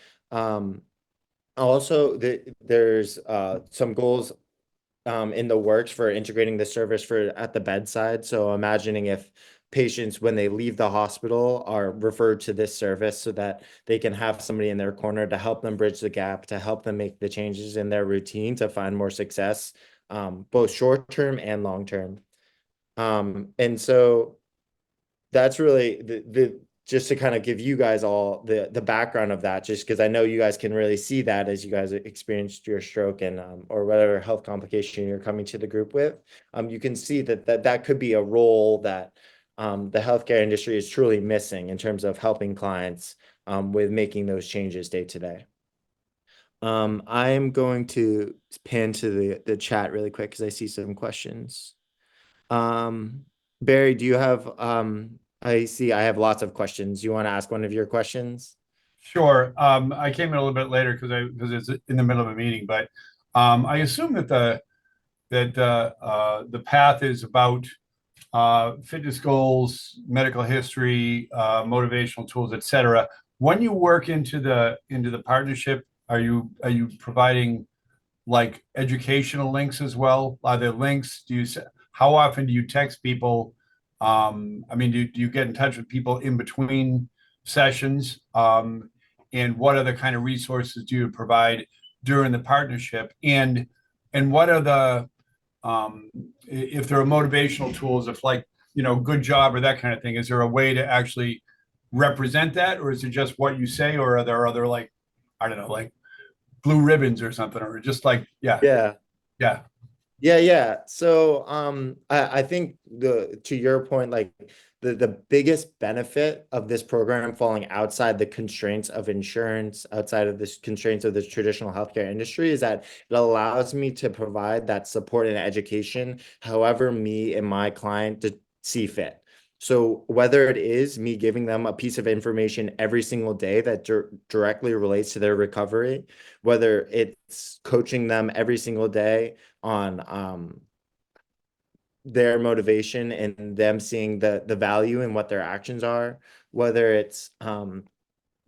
Also, there's some goals in the works for integrating the service for at the bedside. So imagining if patients, when they leave the hospital, are referred to this service so that they can have somebody in their corner to help them bridge the gap, to help them make the changes in their routine to find more success, both short term and long term. And so that's really the just to kind of give you guys all the background of that, just because I know you guys can really see that as you guys experienced your stroke and or whatever health complication you're coming to the group with. You can see that could be a role that the healthcare industry is truly missing in terms of helping clients with making those changes day to day. I'm going to pan to the chat really quick because I see some questions. Barry, do you have I see I have lots of questions. You want to ask one of your questions? Sure. I came in a little bit later because it's in the middle of a meeting, but I assume that the path is about fitness goals, medical history, motivational tools, etc. When you work into the partnership, are you providing like educational links as well? Are there links? How often do you text people? I mean, do you get in touch with people in between sessions? And what other kind of resources do you provide during the partnership? And what are the if there are motivational tools, if like, good job or that kind of thing, is there a way to actually represent that, or is it just what you say, or are there other, like, I don't know, like blue ribbons or something, or just like, yeah. Yeah. So I think to your point, like the biggest benefit of this program falling outside the constraints of insurance, outside of the constraints of the traditional healthcare industry, is that it allows me to provide that support and education however me and my client see fit. So whether it is me giving them a piece of information every single day that directly relates to their recovery, whether it's coaching them every single day on their motivation and them seeing the value in what their actions are, whether it's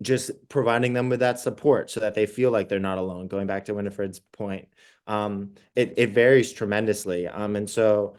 just providing them with that support so that they feel like they're not alone. Going back to Winifred's point, it varies tremendously. And so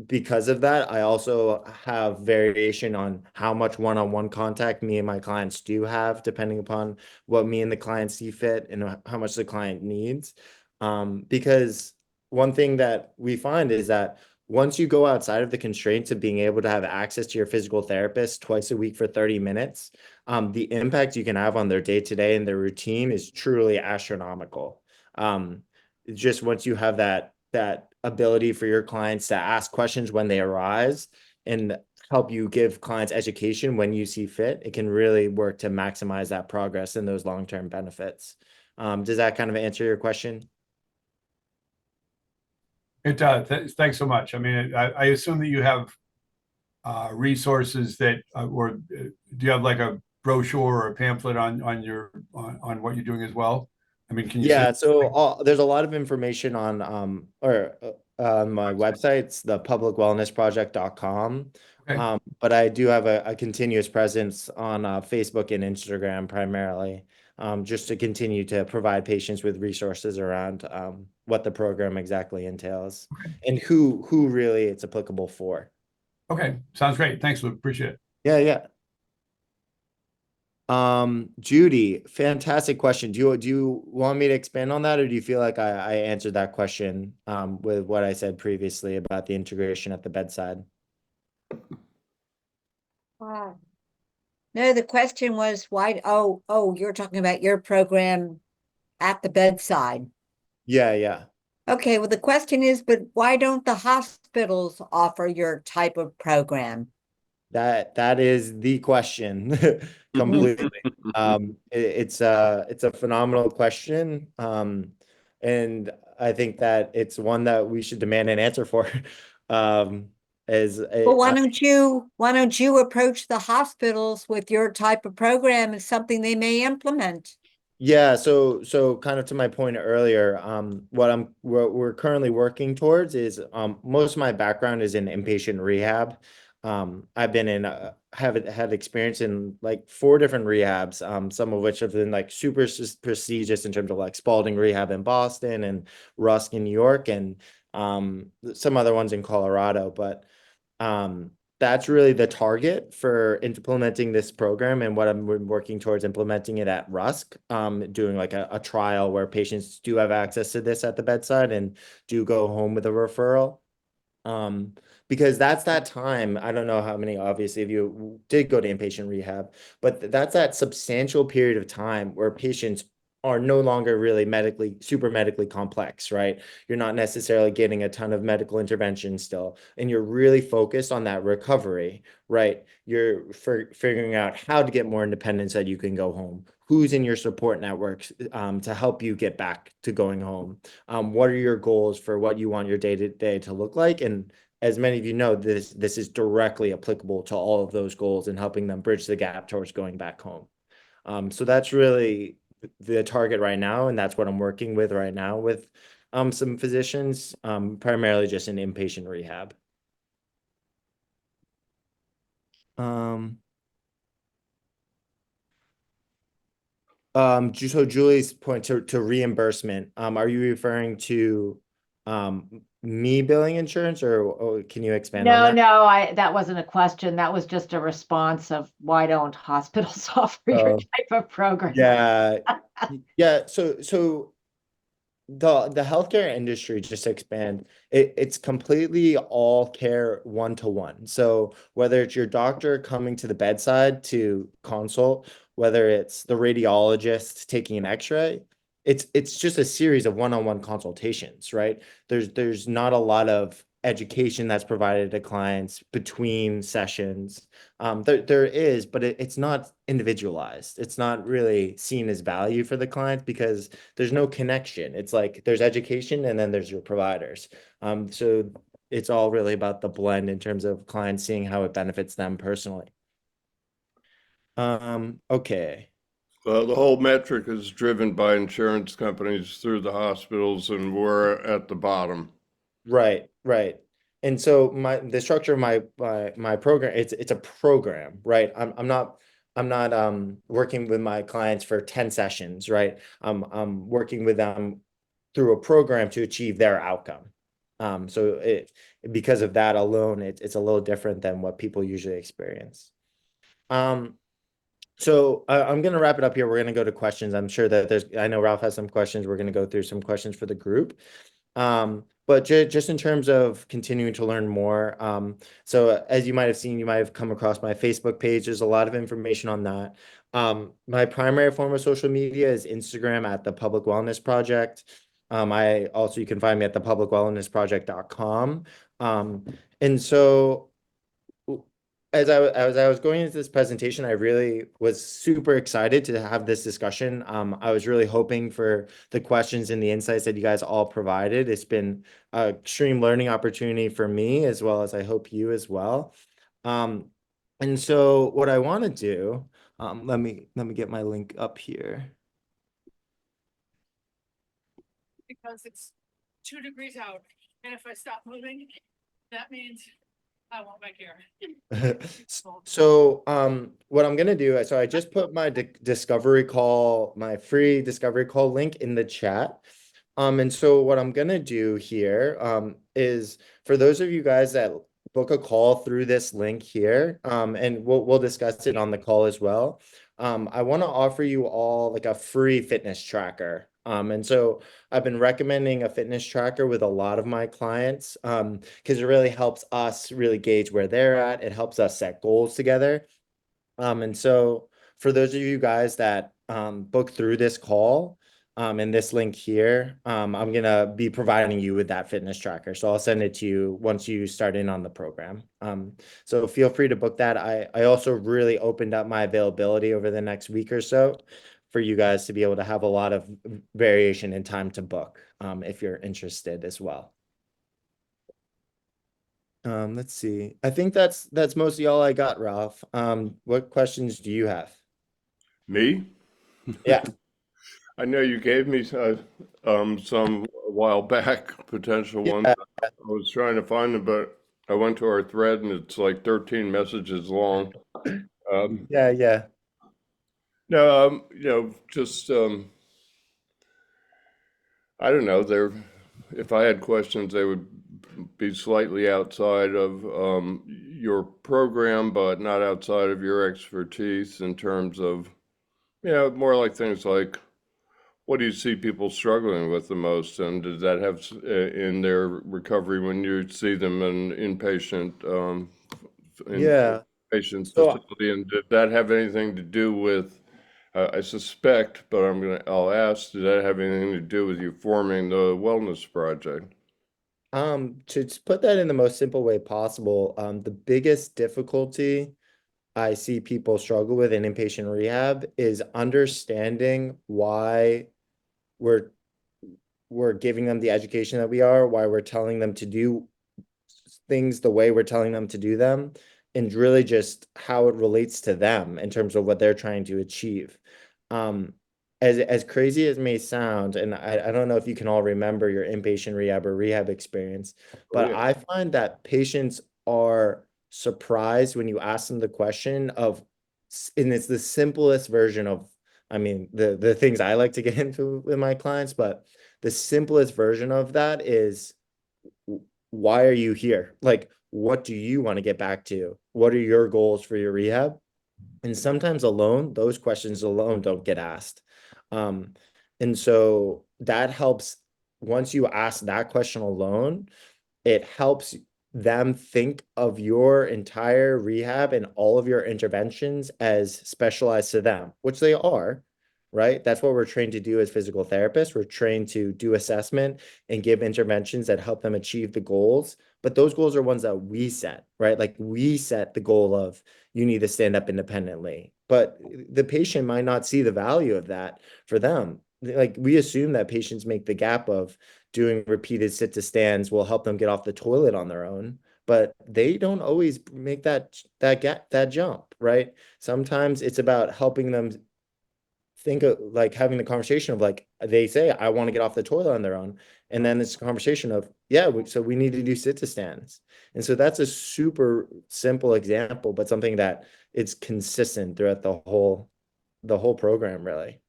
because of that, I also have variation on how much one-on-one contact me and my clients do have, depending upon what me and the client see fit and how much the client needs. Because one thing that we find is that once you go outside of the constraints of being able to have access to your physical therapist twice a week for 30 minutes, the impact you can have on their day-to-day and their routine is truly astronomical. Just once you have that ability for your clients to ask questions when they arise and help you give clients education when you see fit, it can really work to maximize that progress and those long-term benefits. Does that kind of answer your question? It does. Thanks so much. I mean, I assume that you have resources that, or do you have like a brochure or a pamphlet on your on what you're doing as well? I mean, can you Yeah, say? so there's a lot of information on on my website. It's the publicwellnessproject.com. Okay. But I do have a continuous presence on Facebook and Instagram primarily, just to continue to provide patients with resources around what the program exactly entails and who really it's applicable for. Okay, sounds great. Thanks, Luke. Appreciate it. Yeah, yeah. Judy, fantastic question. Do you want me to expand on that, or do you feel like I answered that question with what I said previously about the integration at the bedside? No, the question was why, you're talking about your program at the bedside. Yeah, yeah. Okay, well, the question is, but why don't the hospitals offer your type of program? That is the question completely. It's a phenomenal question. And I think that it's one that we should demand an answer for. Well, why don't you approach the hospitals with your type of program as something they may implement? Yeah, so kind of to my point earlier, what we're currently working towards is most of my background is in inpatient rehab. I've been in have had experience in like 4 different rehabs, some of which have been like super prestigious in terms of like Spalding Rehab in Boston and Rusk in New York, and some other ones in Colorado. But that's really the target for implementing this program, and what I'm working towards implementing it at Rusk, doing like a trial where patients do have access to this at the bedside and do go home with a referral. Because that's that time. I don't know how many, obviously, of you did go to inpatient rehab, but that's that substantial period of time where patients are no longer really super medically complex, right? You're not necessarily getting a ton of medical intervention still, and you're really focused on that recovery, right? You're figuring out how to get more independence so that you can go home. Who's in your support networks to help you get back to going home? What are your goals for what you want your day-to-day to look like? And as many of you know, this is directly applicable to all of those goals and helping them bridge the gap towards going back home. So that's really the target right now, and that's what I'm working with right now with some physicians, primarily just in inpatient rehab. So Julie's point to reimbursement, are you referring to me billing insurance, or can you expand on No, that? no, that wasn't a question. That was just a response of why don't hospitals offer your Oh. type of program? Yeah. Yeah. So the healthcare industry, just to expand, it's completely all care 1-to-1. So whether it's your doctor coming to the bedside to consult, whether it's the radiologist taking an x-ray, it's just a series of one-on-one consultations, right? There's not a lot of education that's provided to clients between sessions. There is, but it's not individualized. It's not really seen as value for the client because there's no connection. It's like there's education and then there's your providers. So it's all really about the blend in terms of clients seeing how it benefits them personally. Okay. Well, the whole metric is driven by insurance companies through the hospitals, and we're at the bottom. Right, right. And so the structure of my program, it's a program, right? I'm not working with my clients for 10 sessions, right? I'm working with them through a program to achieve their outcome. So because of that alone, it's a little different than what people usually experience. So I'm going to wrap it up here. We're going to go to questions. I'm sure that I know Ralph has some questions. We're going to go through some questions for the group. But just in terms of continuing to learn more, so as you might have seen, you might have come across my Facebook page. There's a lot of information on that. My primary form of social media is Instagram at the Public Wellness Project. You can find me at the publicwellnessproject.com. And so as I was going into this presentation, I really was super excited to have this discussion. I was really hoping for the questions and the insights that you guys all provided. It's been an extreme learning opportunity for me, as well as I hope you as well. And so what I want to do, let me get my link up here. Because it's 2 degrees out, and if I stop moving, that means I won't make air. So, what I'm gonna do, so I just put my discovery call, my free discovery call link in the chat. And so what I'm gonna do here, is for those of you guys that book a call through this link here, and we'll discuss it on the call as well. I want to offer you all like a free fitness tracker. And so I've been recommending a fitness tracker with a lot of my clients, because it really helps us really gauge where they're at. It helps us set goals together. And so for those of you guys that book through this call, and this link here, I'm gonna be providing you with that fitness tracker. So I'll send it to you once you start in on the program. So feel free to book that. I also really opened up my availability over the next week or so for you guys to be able to have a lot of variation in time to book, if you're interested as well. Let's see. I think that's mostly all I got, Ralph. What questions do you have? Me? Yeah. I know you gave me some a while back, potential ones. Yeah. I was trying to find them, but I went to our thread and it's like 13 messages long. Yeah. No, just I don't know. If I had questions, they would be slightly outside of your program, but not outside of your expertise in terms of, more like things like, what do you see people struggling with the most, and does that have in their recovery when you see them in inpatient Yeah. patient So facility, and did that have anything to do with? I suspect, but I'll ask, did that have anything to do with you forming the wellness project? to put that in the most simple way possible, the biggest difficulty I see people struggle with in inpatient rehab is understanding why we're giving them the education that we are, why we're telling them to do things the way we're telling them to do them, and really just how it relates to them in terms of what they're trying to achieve. As crazy as it may sound, and I don't know if you can all remember your inpatient rehab or rehab experience, but yeah. I find that patients are surprised when you ask them the question of, and it's the simplest version of, I mean, the things I like to get into with my clients, but the simplest version of that is, why are you here? Like, what do you want to get back to? What are your goals for your rehab? And sometimes alone, those questions alone don't get asked. And so that helps. Once you ask that question alone, it helps them think of your entire rehab and all of your interventions as specialized to them, which they are, right? That's what we're trained to do as physical therapists. We're trained to do assessment and give interventions that help them achieve the goals. But those goals are ones that we set, right? Like we set the goal of, you need to stand up independently. But the patient might not see the value of that for them. Like we assume that patients make the gap of doing repeated sit to stands will help them get off the toilet on their own, but they don't always make that jump, right? Sometimes it's about helping them think of, like, having the conversation of, like, they say, I want to get off the toilet on their own, and then it's a conversation of, yeah, so we need to do sit to stands. And so that's a super simple example, but something that it's consistent throughout the whole program, really.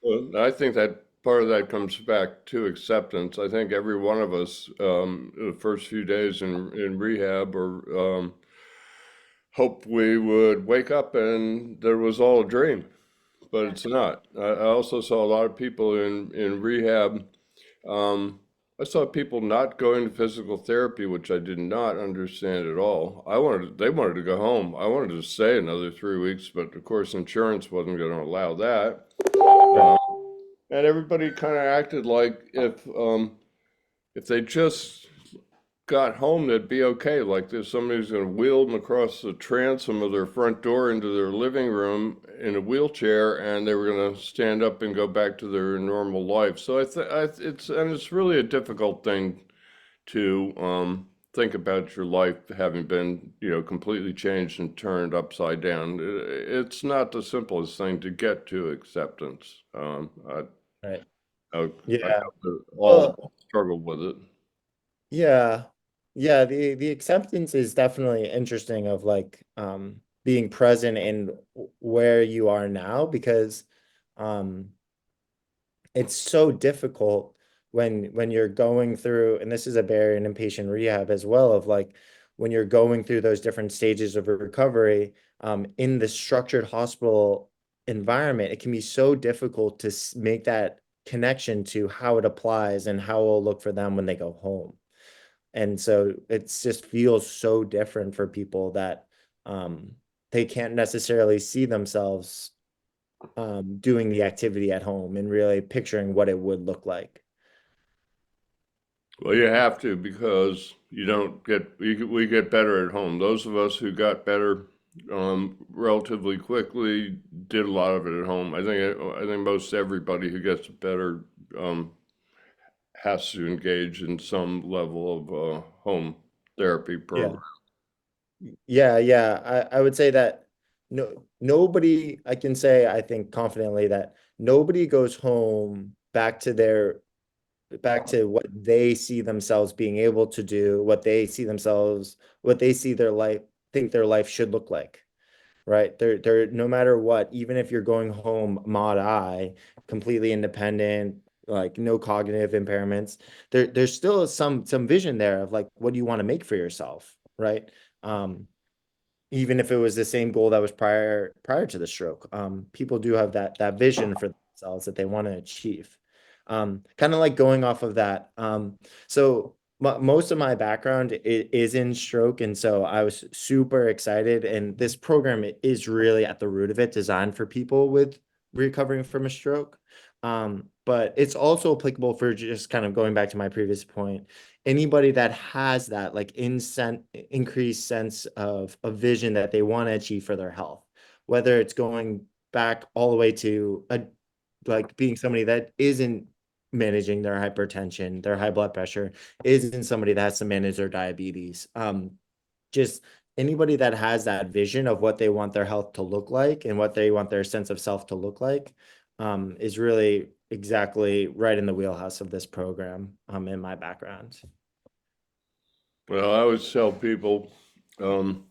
Well, I think that part of that comes back to acceptance. I think every one of us, the first few days in rehab, or hope we would wake up and there was all a dream, but it's not. I also saw a lot of people in rehab. I saw people not going to physical therapy, which I did not understand at all. They wanted to go home. I wanted to stay another 3 weeks, but of course insurance wasn't going to allow that. And everybody kind of acted like if they just got home, they'd be okay. Like there's somebody's going to wheel them across the transom of their front door into their living room in a wheelchair, and they were going to stand up and go back to their normal life. So it's really a difficult thing to think about your life having been, completely changed and turned upside down. It's not the simplest thing to get to acceptance. Right. I Yeah. know that Well, all struggle with it. yeah. Yeah, the acceptance is definitely interesting of like being present in where you are now, because um it's so difficult when you're going through, and this is a barrier in inpatient rehab as well, of like when you're going through those different stages of recovery in the structured hospital environment, it can be so difficult to make that connection to how it applies and how it'll look for them when they go home. And so it's just feels so different for people that um, they can't necessarily see themselves doing the activity at home and really picturing what it would look like. Well, you have to, because you don't get we get better at home. Those of us who got better relatively quickly did a lot of it at home. I think most everybody who gets better um, has to engage in some level of home therapy program. Yeah, I would say that nobody, I can say, I think confidently that nobody goes home back to what they see themselves being able to do, what they see their life, think their life should look like. Right. They're no matter what, even if you're going home mod I, completely independent, like no cognitive impairments, there's still some vision there of like, what do you want to make for yourself? Right. Um, Even if it was the same goal that was prior to the stroke. People do have that vision for themselves that they want to achieve. Kind of like going off of that. So most of my background is in stroke, and so I was super excited. And this program is really at the root of it, designed for people with recovering from a stroke. But it's also applicable for, just kind of going back to my previous point, anybody that has that like increased sense of a vision that they want to achieve for their health, whether it's going back all the way to like being somebody that isn't managing their hypertension, their high blood pressure, isn't somebody that has to manage their diabetes. Just anybody that has that vision of what they want their health to look like and what they want their sense of self to look like, is really exactly right in the wheelhouse of this program, in my background. Well, I always tell people, um,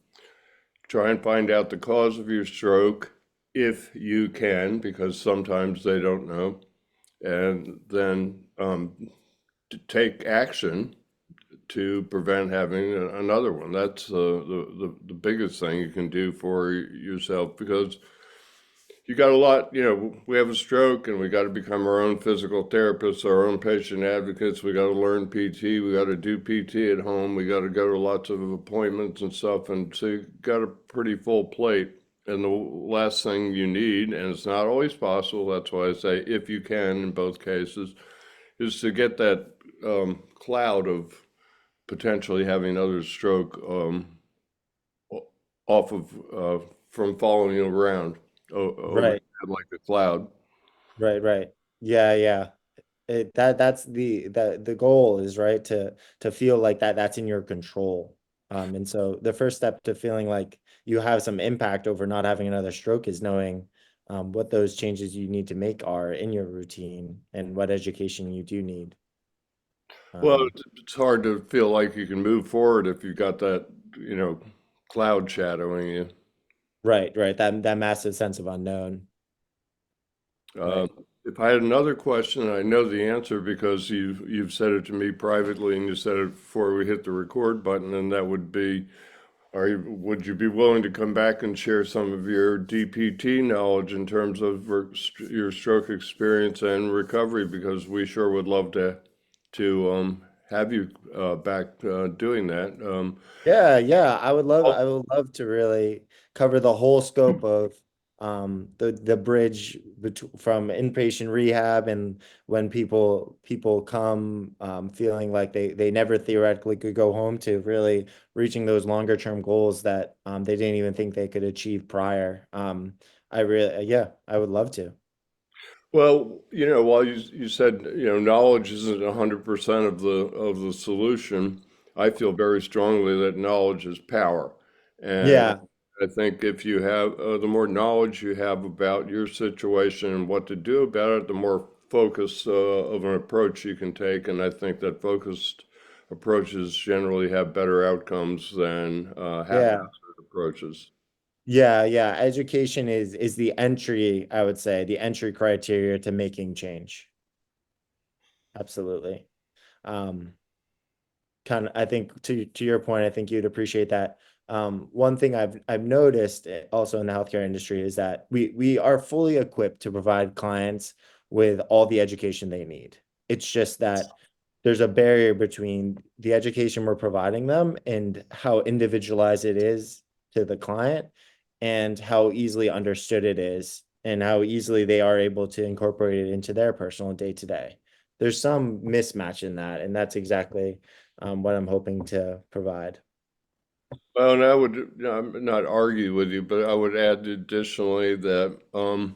try and find out the cause of your stroke if you can, because sometimes they don't know, and then to take action to prevent having another one. That's the biggest thing you can do for yourself, because you got a lot, we have a stroke and we got to become our own physical therapists, our own patient advocates. We got to learn PT. We got to do PT at home. We got to go to lots of appointments and stuff. And so you got a pretty full plate. And the last thing you need, and it's not always possible, that's why I say if you can in both cases, is to get that cloud of potentially having another stroke off of from following you around over Right, like a cloud. right. Yeah. That's the goal is, right, to feel like that's in your control. And so the first step to feeling like you have some impact over not having another stroke is knowing what those changes you need to make are in your routine and what education you do need. Well, Um, it's hard to feel like you can move forward if you've got that, you know, cloud shadowing you. right. That massive sense of unknown. Uh, Right. if I had another question, I know the answer because you've said it to me privately and you said it before we hit the record button, and that would be, would you be willing to come back and share some of your DPT knowledge in terms of your stroke experience and recovery? Because we sure would love to have you back doing that. Yeah. I would Oh, love to really cover the whole scope of the bridge from inpatient rehab, and when people come feeling like they never theoretically could go home, to really reaching those longer term goals that they didn't even think they could achieve prior. I really, yeah, I would love to. Well, while you said, knowledge isn't 100% of the solution, I feel very strongly that knowledge is power. And Yeah, I think if you have, the more knowledge you have about your situation and what to do about it, the more focus of an approach you can take. And I think that focused approaches generally have better outcomes than yeah. haphazard approaches. Yeah. Education is the entry, I would say, the entry criteria to making change. Absolutely. Um, Kind of, I think to your point, I think you'd appreciate that. One thing I've noticed also in the healthcare industry is that we are fully equipped to provide clients with all the education they need. It's just that there's a barrier between the education we're providing them and how individualized it is to the client, and how easily understood it is, and how easily they are able to incorporate it into their personal day-to-day. There's some mismatch in that, and that's exactly what I'm hoping to provide. Well, and I would not argue with you, but I would add additionally that, one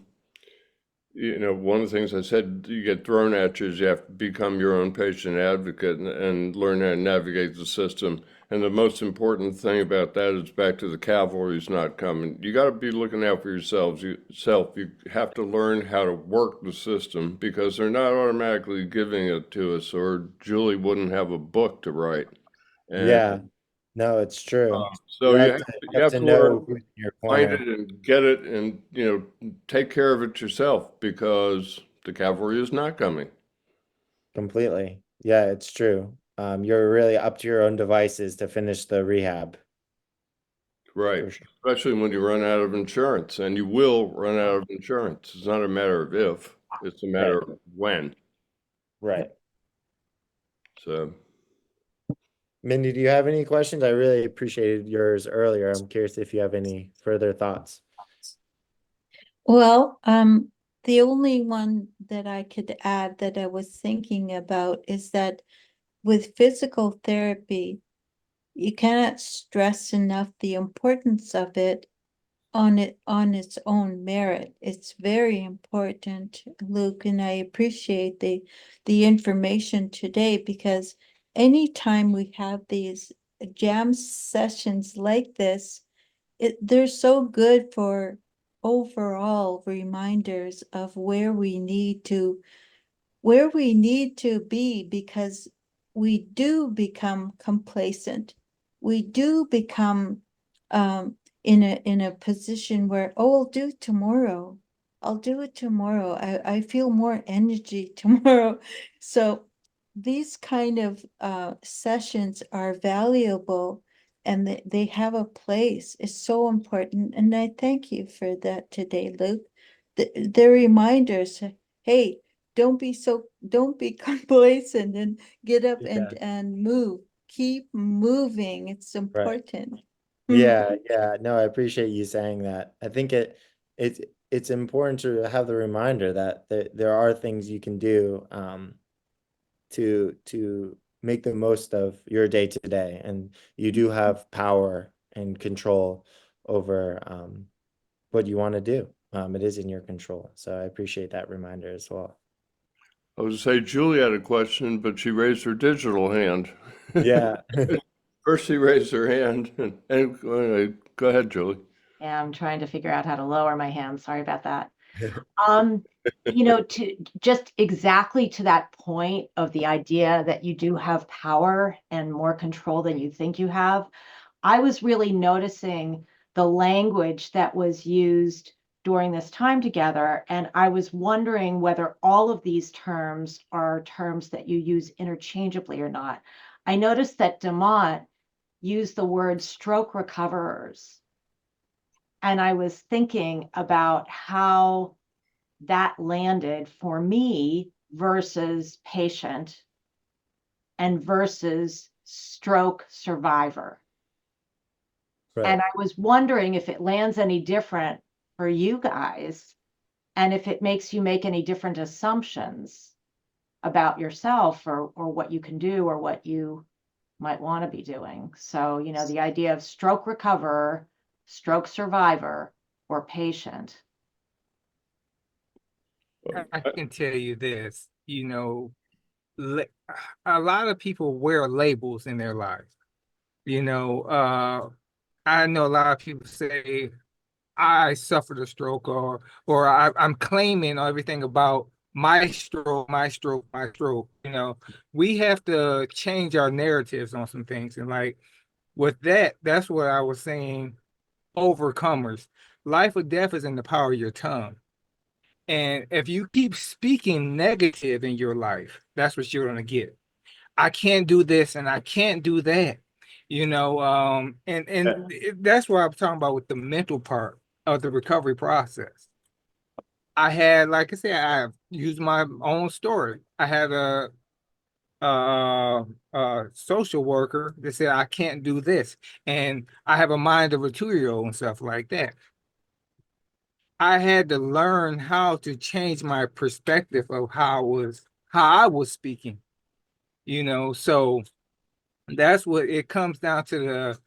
of the things I said you get thrown at you is you have to become your own patient advocate and learn how to navigate the system. And the most important thing about that is back to the cavalry's not coming. You got to be looking out for yourselves. You have to learn how to work the system, because they're not automatically giving it to us, or Julie wouldn't have a book to write. And Yeah, no, it's true. so you You have have to to know learn, who's in your find it corner. and get it, and take care of it yourself, because the cavalry is not coming. Completely. Yeah, it's true. You're really up to your own devices to finish the rehab, Right. for sure. Especially when you run out of insurance, and you will run out of insurance. It's not a matter of if, it's a matter Right, of when. right. So, Mindy, do you have any questions? I really appreciated yours earlier. I'm curious if you have any further thoughts. Well, the only one that I could add that I was thinking about is that with physical therapy, you cannot stress enough the importance of it on its own merit. It's very important, Luke, and I appreciate the information today, because anytime we have these jam sessions like this, they're so good for overall reminders of where we need to be, because we do become complacent. We do become in a position where, oh, I'll do it tomorrow. I'll do it tomorrow. I feel more energy tomorrow. So these kind of sessions are valuable, and they have a place. It's so important. And I thank you for that today, Luke. They're reminders. Hey, don't be complacent, and get up Yeah, and move. Keep moving. It's right. important. Yeah. No, I appreciate you saying that. I think it's important to have the reminder that there are things you can do to make the most of your day to day, and you do have power and control over what you want to do. It is in your control. So I appreciate that reminder as well. I would say Julie had a question, but she raised her digital hand. Yeah. First, she raised her hand, and go ahead, Julie. Yeah, I'm trying to figure out how to lower my hand. Sorry about that. To just exactly to that point of the idea that you do have power and more control than you think you have, I was really noticing the language that was used during this time together. And I was wondering whether all of these terms are terms that you use interchangeably or not. I noticed that Demont used the word stroke recoverers. And I was thinking about how that landed for me versus patient and versus stroke survivor. Right. And I was wondering if it lands any different for you guys. And if it makes you make any different assumptions about yourself or what you can do or what you might want to be doing. So, you know, the idea of stroke recoverer, stroke survivor, or patient. I can tell you this, you know, a lot of people wear labels in their lives. You know, I know a lot of people say I suffered a stroke or I'm claiming everything about my stroke, my stroke, my stroke. You know, we have to change our narratives on some things. And like with that, that's what I was saying, overcomers. Life or death is in the power of your tongue. And if you keep speaking negative in your life, that's what you're gonna get. I can't do this and I can't do that. You know, that's what I'm talking about with the mental part of the recovery process. I had, like I said, I used my own story. I had a social worker that said I can't do this, and I have a mind of a 2-year-old and stuff like that. I had to learn how to change my perspective of how I was speaking, you know. So that's what it comes down to, the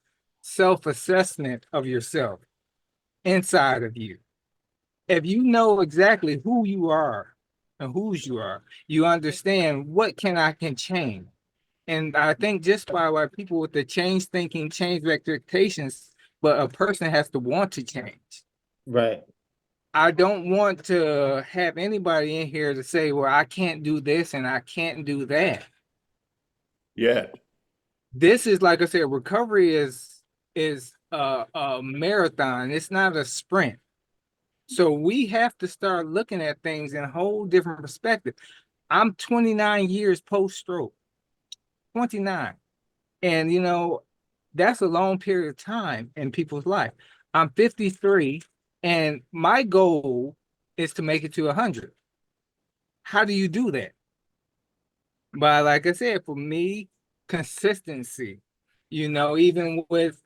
self-assessment of yourself inside of you. If you know exactly who you are and whose you are, you understand what I can change. And I think just by people with the change thinking, change expectations, but a person has to want to change. Right. I don't want to have anybody in here to say, well, I can't do this and I can't do that. Yeah. This is, like I said, recovery is a marathon. It's not a sprint. So we have to start looking at things in a whole different perspective. I'm 29 years post-stroke, 29. And, you know, that's a long period of time in people's life. I'm 53, and my goal is to make it to 100. How do you do that? But like I said, for me, consistency. You know, even with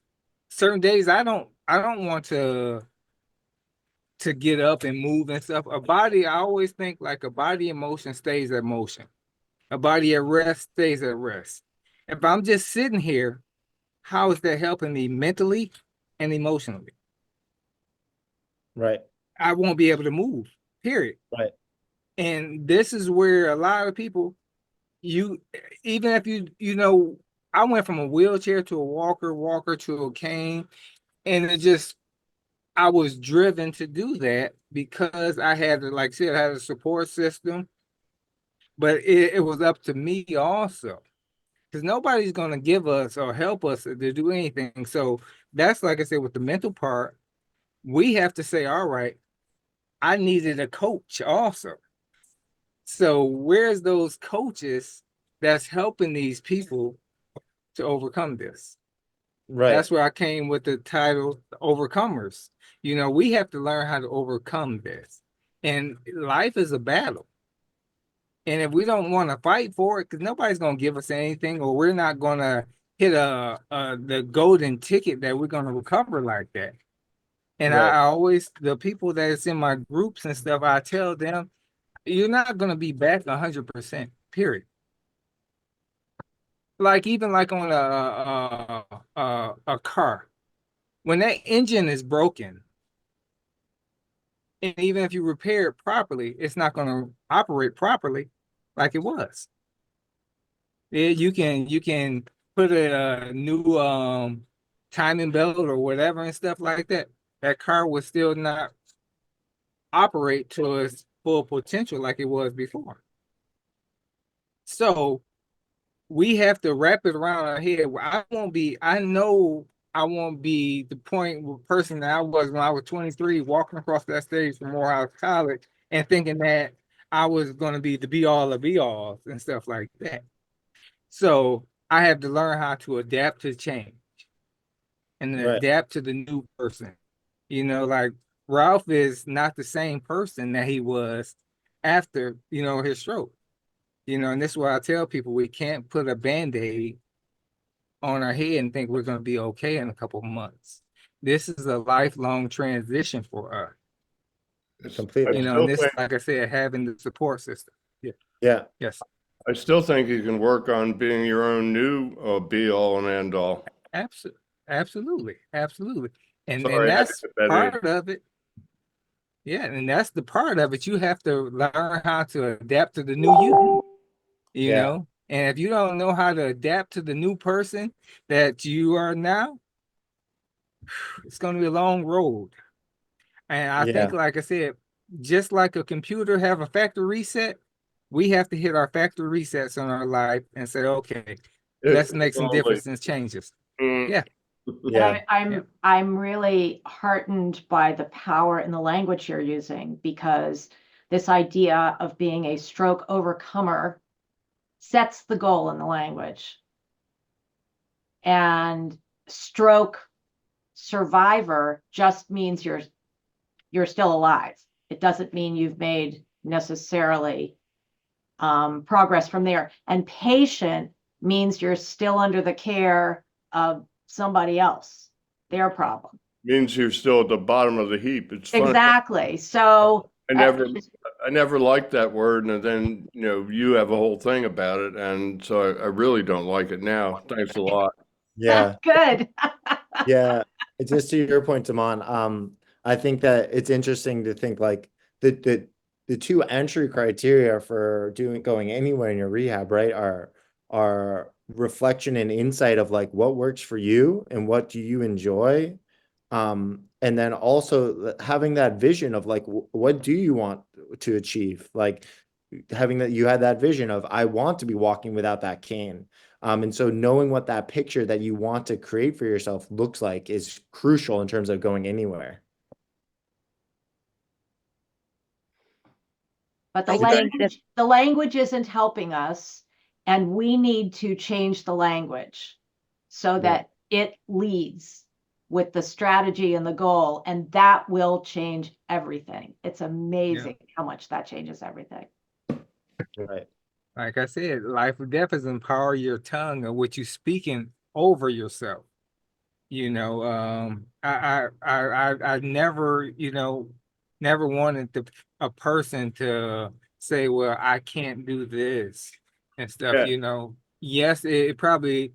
certain days, I don't want to get up and move and stuff. A body, I always think like a body in motion stays at motion. A body at rest stays at rest. If I'm just sitting here, how is that helping me mentally and emotionally? Right. I won't be able to move, period. Right. And this is where a lot of people, you, even if you know, I went from a wheelchair to a walker to a cane, and I was driven to do that because I had, like I said, I had a support system, but it was up to me also, because nobody's going to give us or help us to do anything. So that's, like I said, with the mental part, we have to say, all right, I needed a coach also. So where's those coaches that's helping these people to overcome this? Right. That's where I came with the title, Overcomers. You know, we have to learn how to overcome this. And life is a battle. And if we don't want to fight for it, because nobody's going to give us anything, or we're not going to hit the golden ticket that we're going to recover like that. And Right. I always, the people that's in my groups and stuff, I tell them, you're not going to be back 100%, period. Like even like on a car, when that engine is broken, and even if you repair it properly, it's not going to operate properly like it was. You can put a new timing belt or whatever and stuff like that. That car will still not operate to its full potential like it was before. So we have to wrap it around our head. I know I won't be the person that I was when I was 23, walking across that stage from Morehouse College and thinking that I was going to be the be all of be alls and stuff like that. So I have to learn how to adapt to change and Right. adapt to the new person. You know, like Ralph is not the same person that he was after, you know, his stroke. You know, and this is why I tell people we can't put a Band-Aid on our head and think we're going to be okay in a couple of months. This is a lifelong transition for us. Completely. You know, still and this, think- like I said, having the support system. Yeah. Yeah. Yes. I still think you can work on being your own new be all and end all. Absolutely. Absolutely. Absolutely. And Sorry, I had to that's get that in. part of it. Yeah, and that's the part of it. You have to learn how to adapt to the new you Yeah. know? And if you don't know how to adapt to the new person that you are now, it's going to be a long road. And I think, Yeah. like I said, just like a computer have a factory reset, we have to hit our factory resets on our life and say, okay, let's make some only- difference and changes. Mm. Yeah. Yeah. I'm really heartened by the power in the language you're using, because this idea of being a stroke overcomer sets the goal in the language. And stroke survivor just means you're still alive. It doesn't mean you've made necessarily progress from there. And patient means you're still under the care of somebody else, their problem. Means you're still at the bottom of the heap. It's funny. Exactly. So I never liked that word, and then you have a whole thing about it, and so I really don't like it now. Thanks a lot. Yeah. good. Yeah. Just to your point, Damon, I think that it's interesting to think like the two entry criteria for going anywhere in your rehab, right, are reflection and insight of like what works for you and what do you enjoy. And then also having that vision of like what do you want to achieve? Like having that you had that vision of I want to be walking without that cane. And so knowing what that picture that you want to create for yourself looks like is crucial in terms of going anywhere. But the I think language isn't helping us, and we need to change the language so that it leads with the strategy and the goal, and that will change everything. It's amazing how much that changes everything. Right. Like I said, life or death is empower your tongue and what you speaking over yourself. I never, never wanted a person to say, well, I can't do this and stuff, Yeah. Yes, it probably,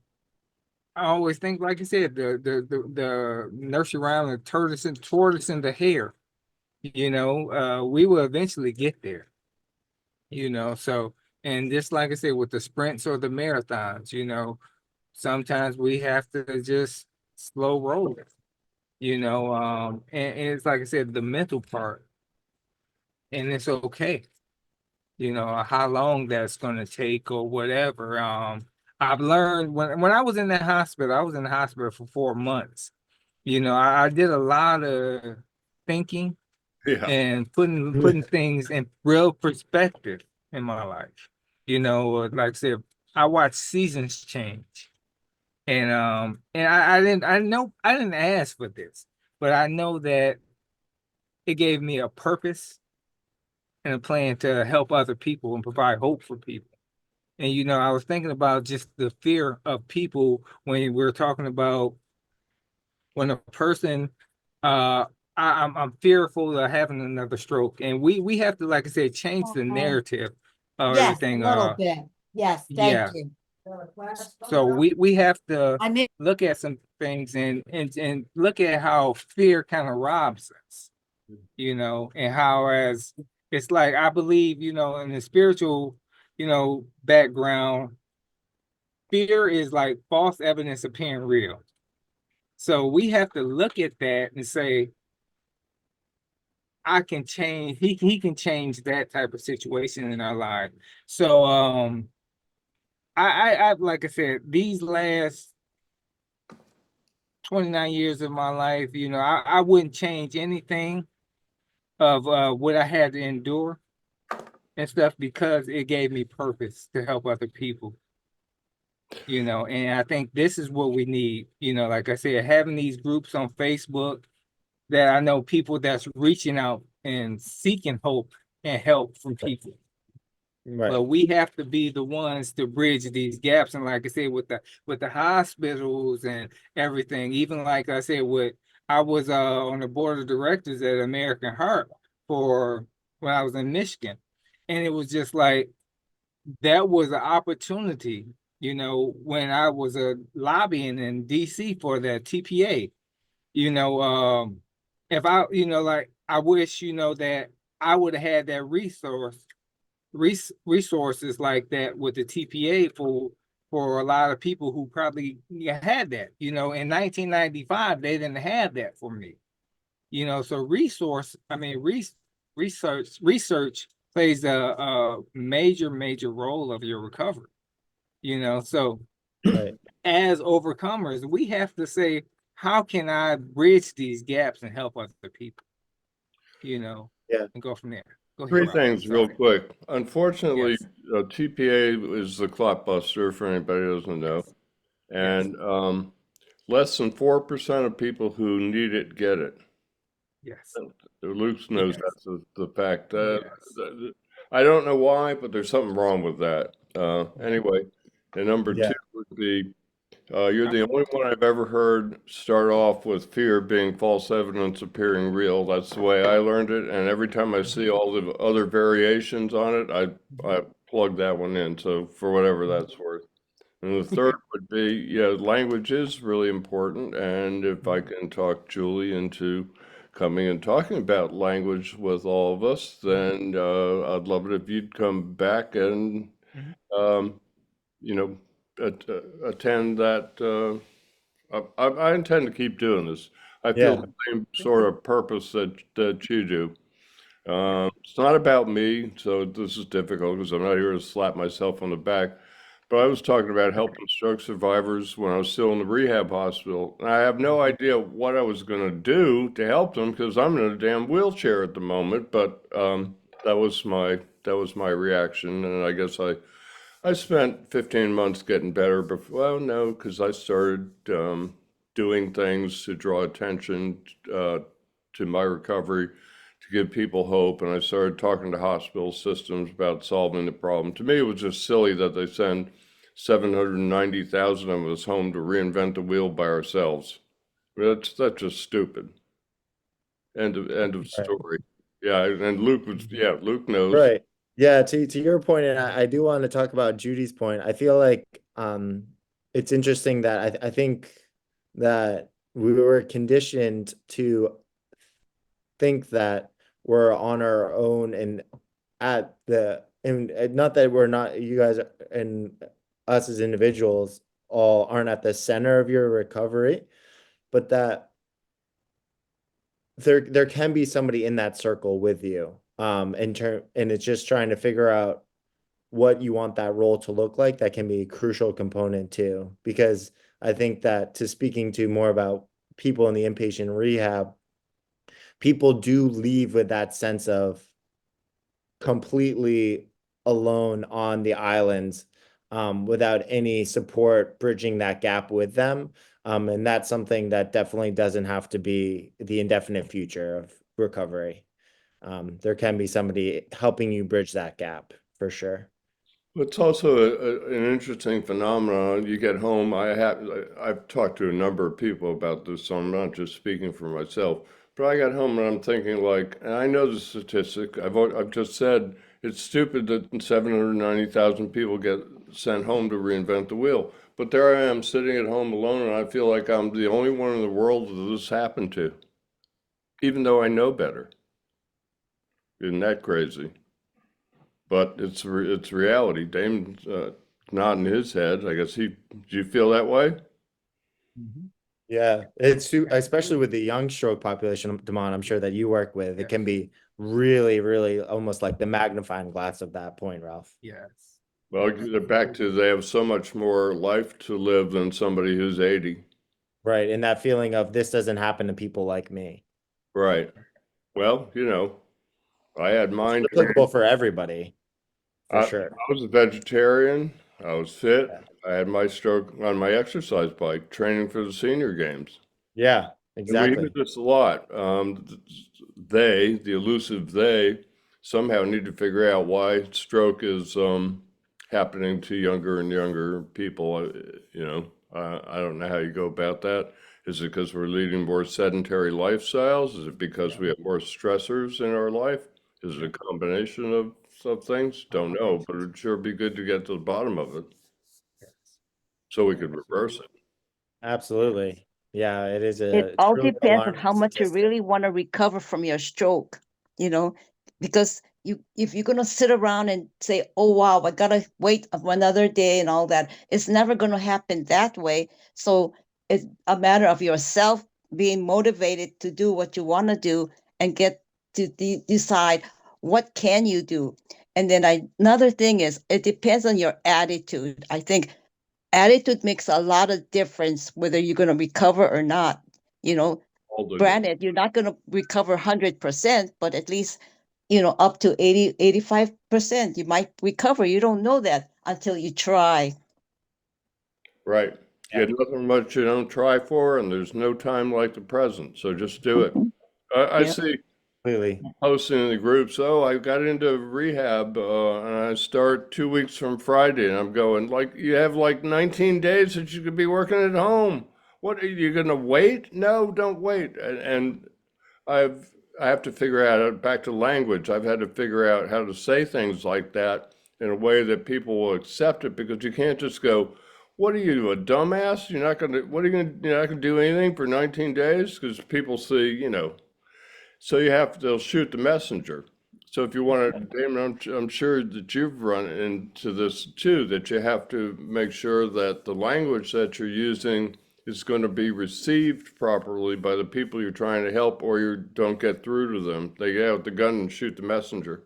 I always think, like I said, the nursery rhyme, the tortoise and the hare, we will eventually get there, so, and just like I said, with the sprints or the marathons, sometimes we have to just slow roll it, and it's like I said, the mental part, and it's okay, how long that's going to take or whatever. I've learned when I was in the hospital, I was in the hospital for 4 months. I did a lot of thinking Yeah. and putting things in real perspective in my life. Like I said, I watched seasons change. And I didn't ask for this, but I know that it gave me a purpose and a plan to help other people and provide hope for people. And I was thinking about just the fear of people when we're talking about when a person I'm fearful of having another stroke. And we have to, like I said, change the narrative of Yes, a everything. little bit. Yes, yeah. thank you. So we have to I mean, look at some things and look at how fear kind of robs us, and how as it's like I believe, in the spiritual, background, fear is like false evidence appearing real. So we have to look at that and say, I can change, he can change that type of situation in our life. So I like I said, these last 29 years of my life, I wouldn't change anything of what I had to endure and stuff because it gave me purpose to help other people. And I think this is what we need, like I said, having these groups on Facebook that I know people that's reaching out and seeking hope and help from people. Right. But we have to be the ones to bridge these gaps. And like I said, with the hospitals and everything, even like I said, I was on the board of directors at American Heart for when I was in Michigan. And it was just like, that was an opportunity, when I was lobbying in DC for the TPA, you know, if I, like, I wish, that I would have had that resources like that with the TPA for a lot of people who probably had that, in 1995, they didn't have that for me, so research plays a major role of your recovery, so Right. as overcomers, we have to say, how can I bridge these gaps and help other people, Yeah. and go from there. Go ahead, Three Ralph. I'm things real sorry. quick. Unfortunately, Yes. TPA is the clot buster for anybody who doesn't know. And less than 4% of people who need it get it. Yes. Luke knows Yes. that's the fact. Yes. I don't know why, but there's something wrong with that. Anyway, and number Yeah. two would be, you're the only one I've ever heard start off with fear being false evidence appearing real. That's the way I learned it. And every time I see all the other variations on it, I plug that one in. So for whatever that's worth. And the third would be, language is really important. And if I can talk Julie into coming and talking about language with all of us, then I'd love it if you'd come back and, um, you know, attend that. I intend to keep doing this. I feel Yeah. the same sort of purpose that you do. It's not about me, so this is difficult because I'm not here to slap myself on the back. But I was talking about helping stroke survivors when I was still in the rehab hospital. And I have no idea what I was going to do to help them because I'm in a damn wheelchair at the moment. But that was my reaction, and I guess I spent 15 months getting better. Well, no, because I started doing things to draw attention to my recovery, to give people hope, and I started talking to hospital systems about solving the problem. To me, it was just silly that they send 790,000 of us home to reinvent the wheel by ourselves. That's just stupid. End of Right. story. Yeah, and Luke knows. Right. Yeah, to your point, and I do want to talk about Judy's point. I feel like it's interesting that I think that we were conditioned to think that we're on our own and at the and not that we're not, you guys and us as individuals all aren't at the center of your recovery, but that there can be somebody in that circle with you. And it's just trying to figure out what you want that role to look like. That can be a crucial component too, because I think that, to speaking to more about people in the inpatient rehab, people do leave with that sense of completely alone on the islands, without any support bridging that gap with them. And that's something that definitely doesn't have to be the indefinite future of recovery. There can be somebody helping you bridge that gap for sure. It's also an interesting phenomenon. You get home. I've talked to a number of people about this, so I'm not just speaking for myself. But I got home and I'm thinking, like, and I know the statistic. I've just said it's stupid that 790,000 people get sent home to reinvent the wheel. But there I am sitting at home alone, and I feel like I'm the only one in the world that this happened to, even though I know better. Isn't that crazy? But it's reality. Damon's nodding his head. I guess do you feel that way? Yeah, especially with the young stroke population, Damon, I'm sure that you work with, it can be really, really almost like the magnifying glass of that point, Ralph. Yes. Well, they're back to they have so much more life to live than somebody who's 80. Right. And that feeling of this doesn't happen to people like me. Right. Well, I had mine. It's applicable for everybody, for I, sure. I was a vegetarian. I was fit. Yeah. I had my stroke on my exercise bike, training for the senior games. Yeah, And exactly. we hear this a lot. The elusive they, somehow need to figure out why stroke is happening to younger and younger people. I don't know how you go about that. Is it because we're leading more sedentary lifestyles? Is it because we have more stressors in our life? Is it a combination of some things? Don't know, but it'd sure be good to get to the bottom of it so we could reverse it. Absolutely. Yeah, it is It a all truly depends on alarming how much you statistic. really want to recover from your stroke, you know, because if you're gonna sit around and say, "Oh wow, I gotta wait another day" and all that, it's never gonna happen that way. So it's a matter of yourself being motivated to do what you want to do and get to decide what can you do. And then another thing is it depends on your attitude. I think attitude makes a lot of difference whether you're going to recover or not. You know, All the granted, you're not going to recover 100%, but at least, you know, up to 80, 85%, you might recover. You don't know that until you try. Right. You get nothing much you don't try for, and there's no time like the present. So just do it. I Yeah. see Completely. posting in the groups, oh, I got into rehab and I start 2 weeks from Friday. And I'm going, like, you have like 19 days that you could be working at home. What are you going to wait? No, don't wait. And I have to figure out, back to language, I've had to figure out how to say things like that in a way that people will accept it, because you can't just go, what are you, a dumbass? You're not going to, what are you going to, you're not going to do anything for 19 days? Because people see, you know, so they'll shoot the messenger. So if you want to, Damon, I'm sure that you've run into this too, that you have to make sure that the language that you're using is going to be received properly by the people you're trying to help, or you don't get through to them. They get out the gun and shoot the messenger.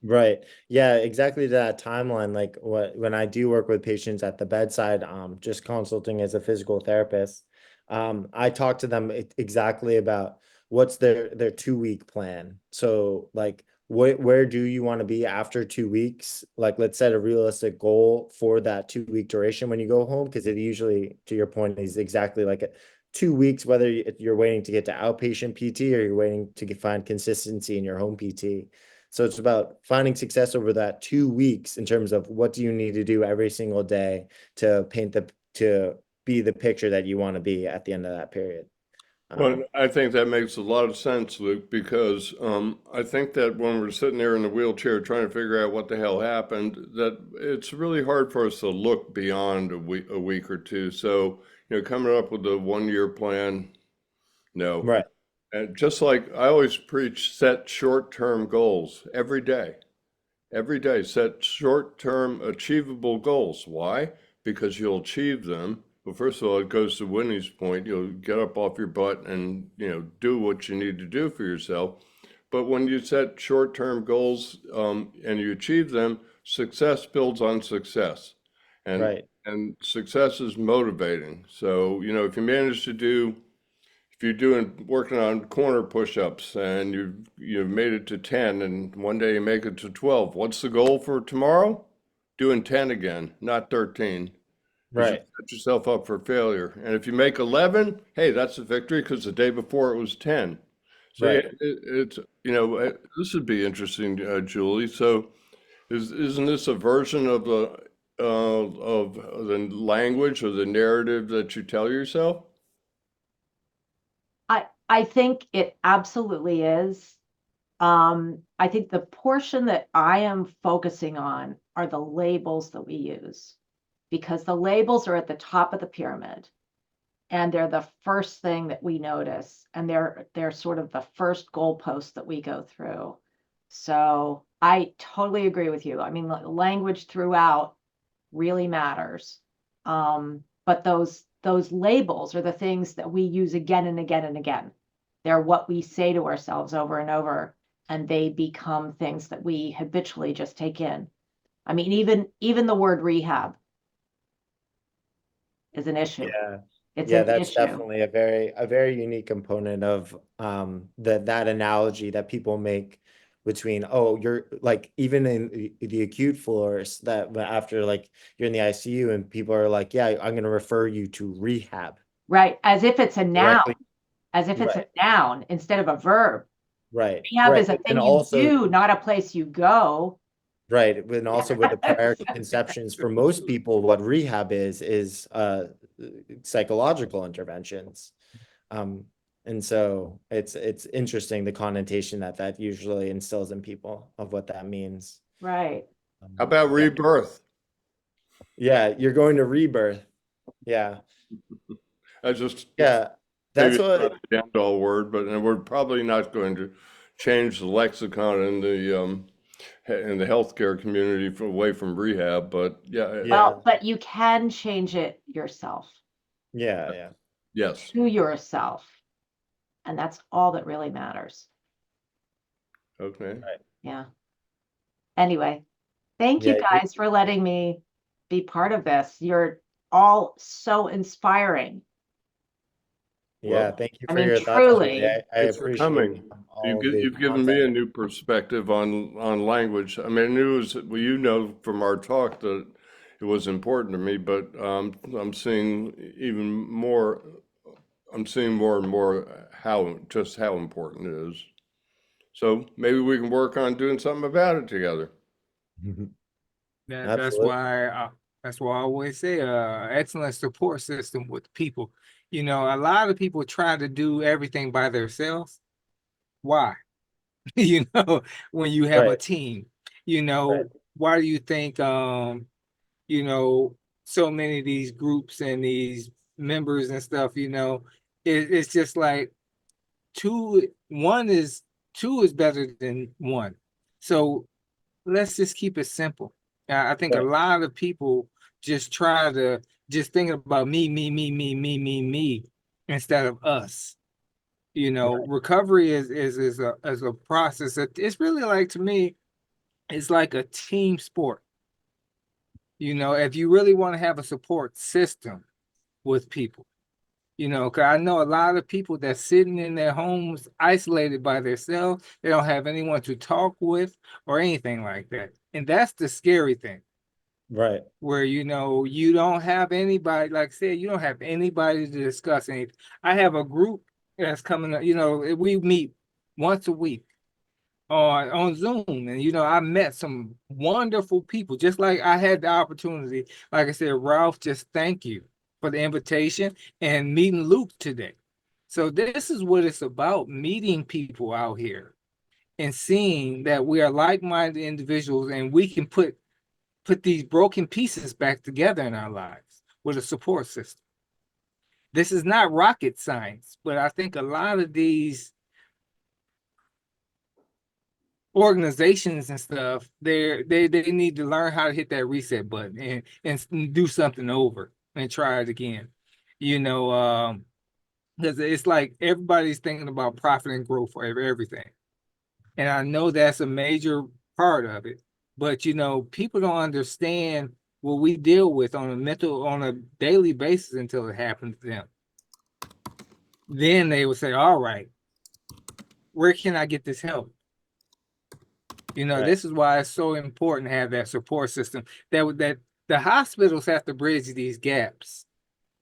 Right. Yeah, exactly that timeline. Like when I do work with patients at the bedside, just consulting as a physical therapist, I talk to them exactly about what's their 2 week plan. So like where do you want to be after 2 weeks? Like let's set a realistic goal for that 2 week duration when you go home, because it usually, to your point, is exactly like 2 weeks, whether you're waiting to get to outpatient PT or you're waiting to find consistency in your home PT. So it's about finding success over that 2 weeks in terms of what do you need to do every single day to to be the picture that you want to be at the end of that period. Well, I think that makes a lot of sense, Luke, because I think that when we're sitting there in the wheelchair trying to figure out what the hell happened, that it's really hard for us to look beyond a week or two. So, you know, coming up with a 1 year plan, no. Right. And just like I always preach, set short-term goals every day. Every day, set short-term achievable goals. Why? Because you'll achieve them. Well, first of all, it goes to Winnie's point. You'll get up off your butt and, you know, do what you need to do for yourself. But when you set short-term goals and you achieve them, success builds on success. And Right. and success is motivating. So, you know, if you're doing working on corner push-ups and you've made it to 10 and one day you make it to 12, what's the goal for tomorrow? Doing 10 again, not 13. Because you Right. set yourself up for failure. And if you make 11, hey, that's a victory, because the day before it was 10. So yeah, Right. it's, you know, this would be interesting, Julie. So isn't this a version of the language or the narrative that you tell yourself? I think it absolutely is. I think the portion that I am focusing on are the labels that we use, because the labels are at the top of the pyramid and they're the first thing that we notice, and they're sort of the first goalpost that we go through. So I totally agree with you. I mean, language throughout really matters. But those labels are the things that we use again and again and again. They're what we say to ourselves over and over, and they become things that we habitually just take in. I mean, even the word rehab is an issue. Yeah. It's Yeah, an that's issue. definitely a very unique component of that analogy that people make between, oh, you're like, even in the acute floors, that after like you're in the ICU and people are like, yeah, I'm going to refer you to rehab. Right. As if it's a noun, Directly. as if it's a Right. noun instead of a verb. Right. Rehab Right. is a And thing you also, do, not a place you go. right. And also with the prior conceptions for most people, what rehab is psychological interventions. And so it's interesting the connotation that that usually instills in people of what that means. Right. How about rebirth? Yeah, you're going to rebirth. Yeah. I just Yeah. maybe That's it's what not the end all word, but and we're probably not going to change the lexicon in the healthcare community away from rehab. But yeah, Yeah. Well, but you can change it yourself yeah. yes. to yourself. And that's all that really matters. Okay. Yeah. Anyway, thank you Yeah, guys for letting me be part of this. You're all so inspiring. Yeah, Well, thank you I for mean, your thoughts, Julie. truly. I thanks for appreciate coming. all the You've given me a content. new perspective on language. I mean, I knew it was, well, you know from our talk that it was important to me, but I'm seeing even more. I'm seeing more and more how important it is. So maybe we can work on doing something about it together. That's Absolutely. that's why I always say excellent support system with people. You know, a lot of people try to do everything by themselves. Why? You know, when you have a Right. team, you Right. know, why do you think you know, so many of these groups and these members and stuff, you know, it's just like two is better than one. So let's just keep it simple. I think a Right. lot of people just try to just think about me instead of us. You know, Right. recovery is a process that it's really like, to me, it's like a team sport. You know, if you really want to have a support system with people, you know, because I know a lot of people that's sitting in their homes isolated by themselves. They don't have anyone to talk with or anything like that. And that's the scary thing, Right. where, you know, you don't have anybody, like I said, you don't have anybody to discuss anything. I have a group that's coming up, you know, we meet once a week on Zoom. And, you know, I met some wonderful people, just like I had the opportunity. Like I said, Ralph, just thank you for the invitation and meeting Luke today. So this is what it's about, meeting people out here and seeing that we are like-minded individuals and we can put these broken pieces back together in our lives with a support system. This is not rocket science, but I think a lot of these organizations and stuff, they need to learn how to hit that reset button and do something over and try it again. You know, because it's like everybody's thinking about profit and growth for everything. And I know that's a major part of it. But, you know, people don't understand what we deal with on a daily basis until it happens to them. Then they will say, all right, where can I get this help? You know, Right. this is why it's so important to have that support system, that the hospitals have to bridge these gaps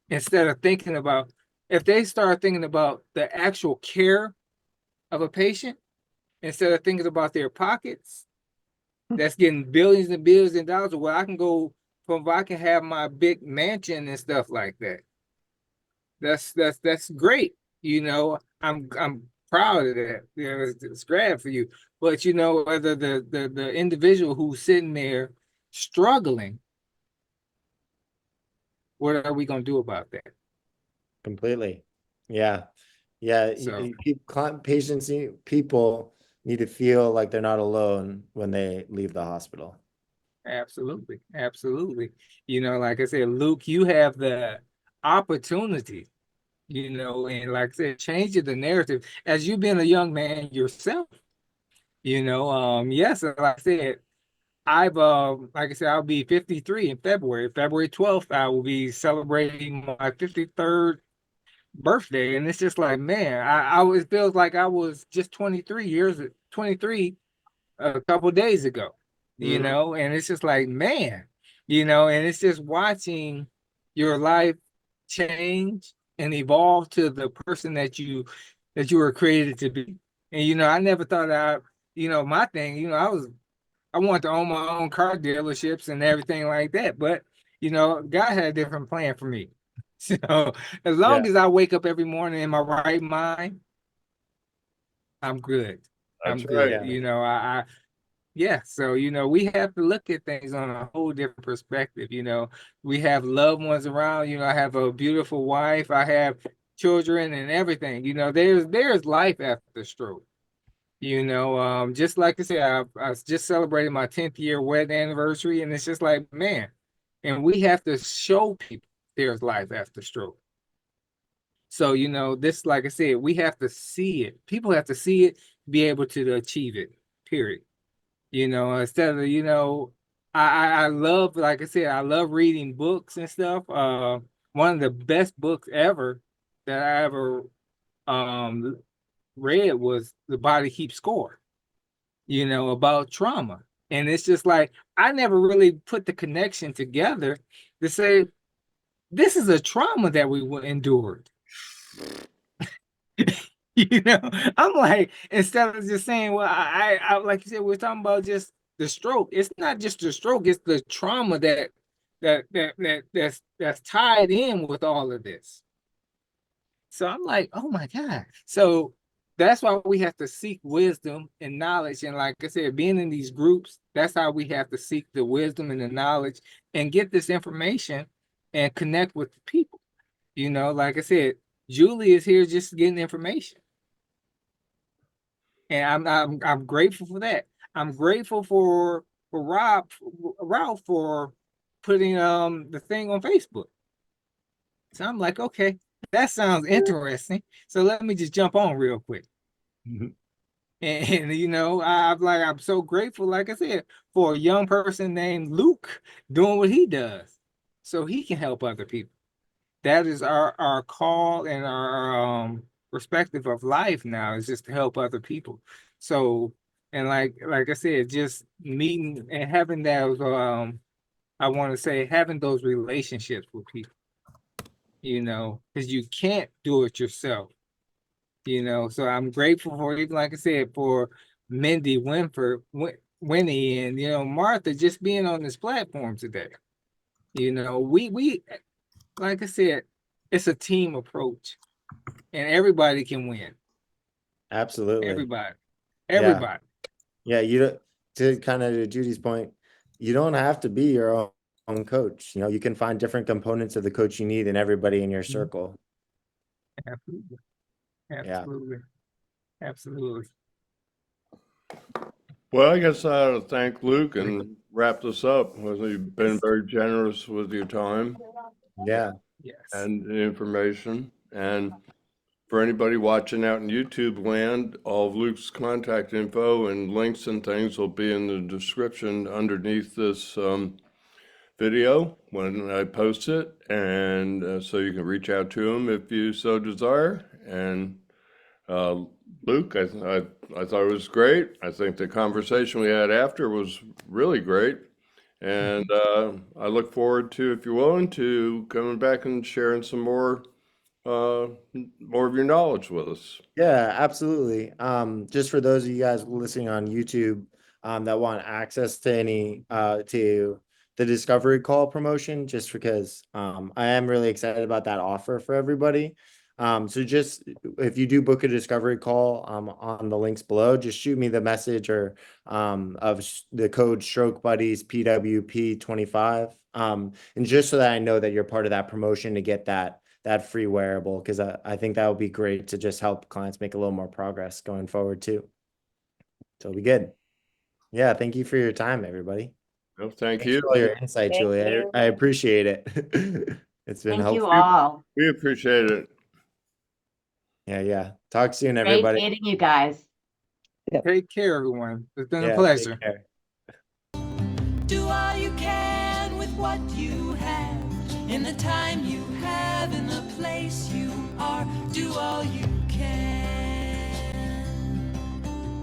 instead of thinking about, if they start thinking about the actual care of a patient instead of thinking about their pockets, that's getting billions and billions of dollars. Well, I can have my big mansion and stuff like that. That's great. You know, I'm proud of that. You know, it's great for you. But, you know, whether the individual who's sitting there struggling, what are we gonna do about that? Completely. Yeah. Yeah. So Patients, people need to feel like they're not alone when they leave the hospital. absolutely, absolutely. You know, like I said, Luke, you have the opportunity, you know, and like I said, changing the narrative as you've been a young man yourself. You know, yes, like I said, like I said, I'll be 53 in February. February 12th, I will be celebrating my 53rd birthday. And it's just like, man, it feels like I was just 23 a couple days ago, you Mhm. know, and it's just like, man, you know, and it's just watching your life change and evolve to the person that you were created to be. And, you know, I never thought you know, my thing, you know, I wanted to own my own car dealerships and everything like that. But, you know, God had a different plan for me. So as long Yeah. as I wake up every morning in my right mind, I'm good. I'm That's good. right. Yeah. You know, yeah. So, you know, we have to look at things on a whole different perspective. You know, we have loved ones around, you know, I have a beautiful wife, I have children and everything. You know, there's life after stroke. You know, just like I said, I just celebrated my 10th year wedding anniversary, and it's just like, man, and we have to show people there's life after stroke. So, you know, this, like I said, we have to see it. People have to see it, be able to achieve it, period. You know, instead of, you know, I love, like I said, I love reading books and stuff. One of the best books ever that I ever um read was The Body Keeps Score, you know, about trauma. And it's just like, I never really put the connection together to say, this is a trauma that we endured. You know, I'm like, instead of just saying, well, I like you said, we're talking about just the stroke. It's not just the stroke, it's the trauma that's tied in with all of this. So I'm like, oh my God. So that's why we have to seek wisdom and knowledge. And like I said, being in these groups, that's how we have to seek the wisdom and the knowledge and get this information and connect with the people. You know, like I said, Julie is here just getting information. And I'm grateful for that. I'm grateful for Ralph for putting the thing on Facebook. So I'm like, okay, that sounds interesting. So let me just jump on real quick. And you know, I'm so grateful, like I said, for a young person named Luke doing what he does, so he can help other people. That is our call and our perspective of life now, is just to help other people. So, and like I said, just meeting and having those I want to say having those relationships with people, you know, because you can't do it yourself, you know. So I'm grateful for, even like I said, for Mindy Winnie, and you know, Martha just being on this platform today. You know, we like I said, it's a team approach, and everybody can win. Absolutely. Everybody, Yeah. everybody. Yeah. You don't, to kind of to Judy's point, you don't have to be your own coach. You know, you can find different components of the coach you need in everybody in your circle. Absolutely, Yeah. absolutely, absolutely. Well, I guess I ought to thank Luke and wrap this up. You've been very generous with your time Yeah. Yes. and the information. And for anybody watching out in YouTube land, all of Luke's contact info and links and things will be in the description underneath this video when I post it. And so you can reach out to him if you so desire. And Luke, I thought it was great. I think the conversation we had after was really great. And I look forward to, if you're willing, to coming back and sharing some more of your knowledge with us. Yeah, absolutely. Just for those of you guys listening on YouTube, that want access to any to the discovery call promotion, just because I am really excited about that offer for everybody. So just if you do book a discovery call on the links below, just shoot me the message or the code Stroke Buddies PWP 25. And just so that I know that you're part of that promotion to get that free wearable, because I think that would be great to just help clients make a little more progress going forward too. So it'll be good. Yeah, thank you for your time, everybody. Well, thank Thanks you. for all your insight, Thank Julie. you. I appreciate it. It's been Thank you helpful. all. We appreciate it. Yeah. Talk soon, Great everybody. meeting you guys. Take care, everyone. It's been a Yeah, pleasure. take care. Do all you can with what you have, in the time you have, in the place you are. Do all you can.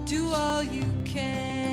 Do all you can.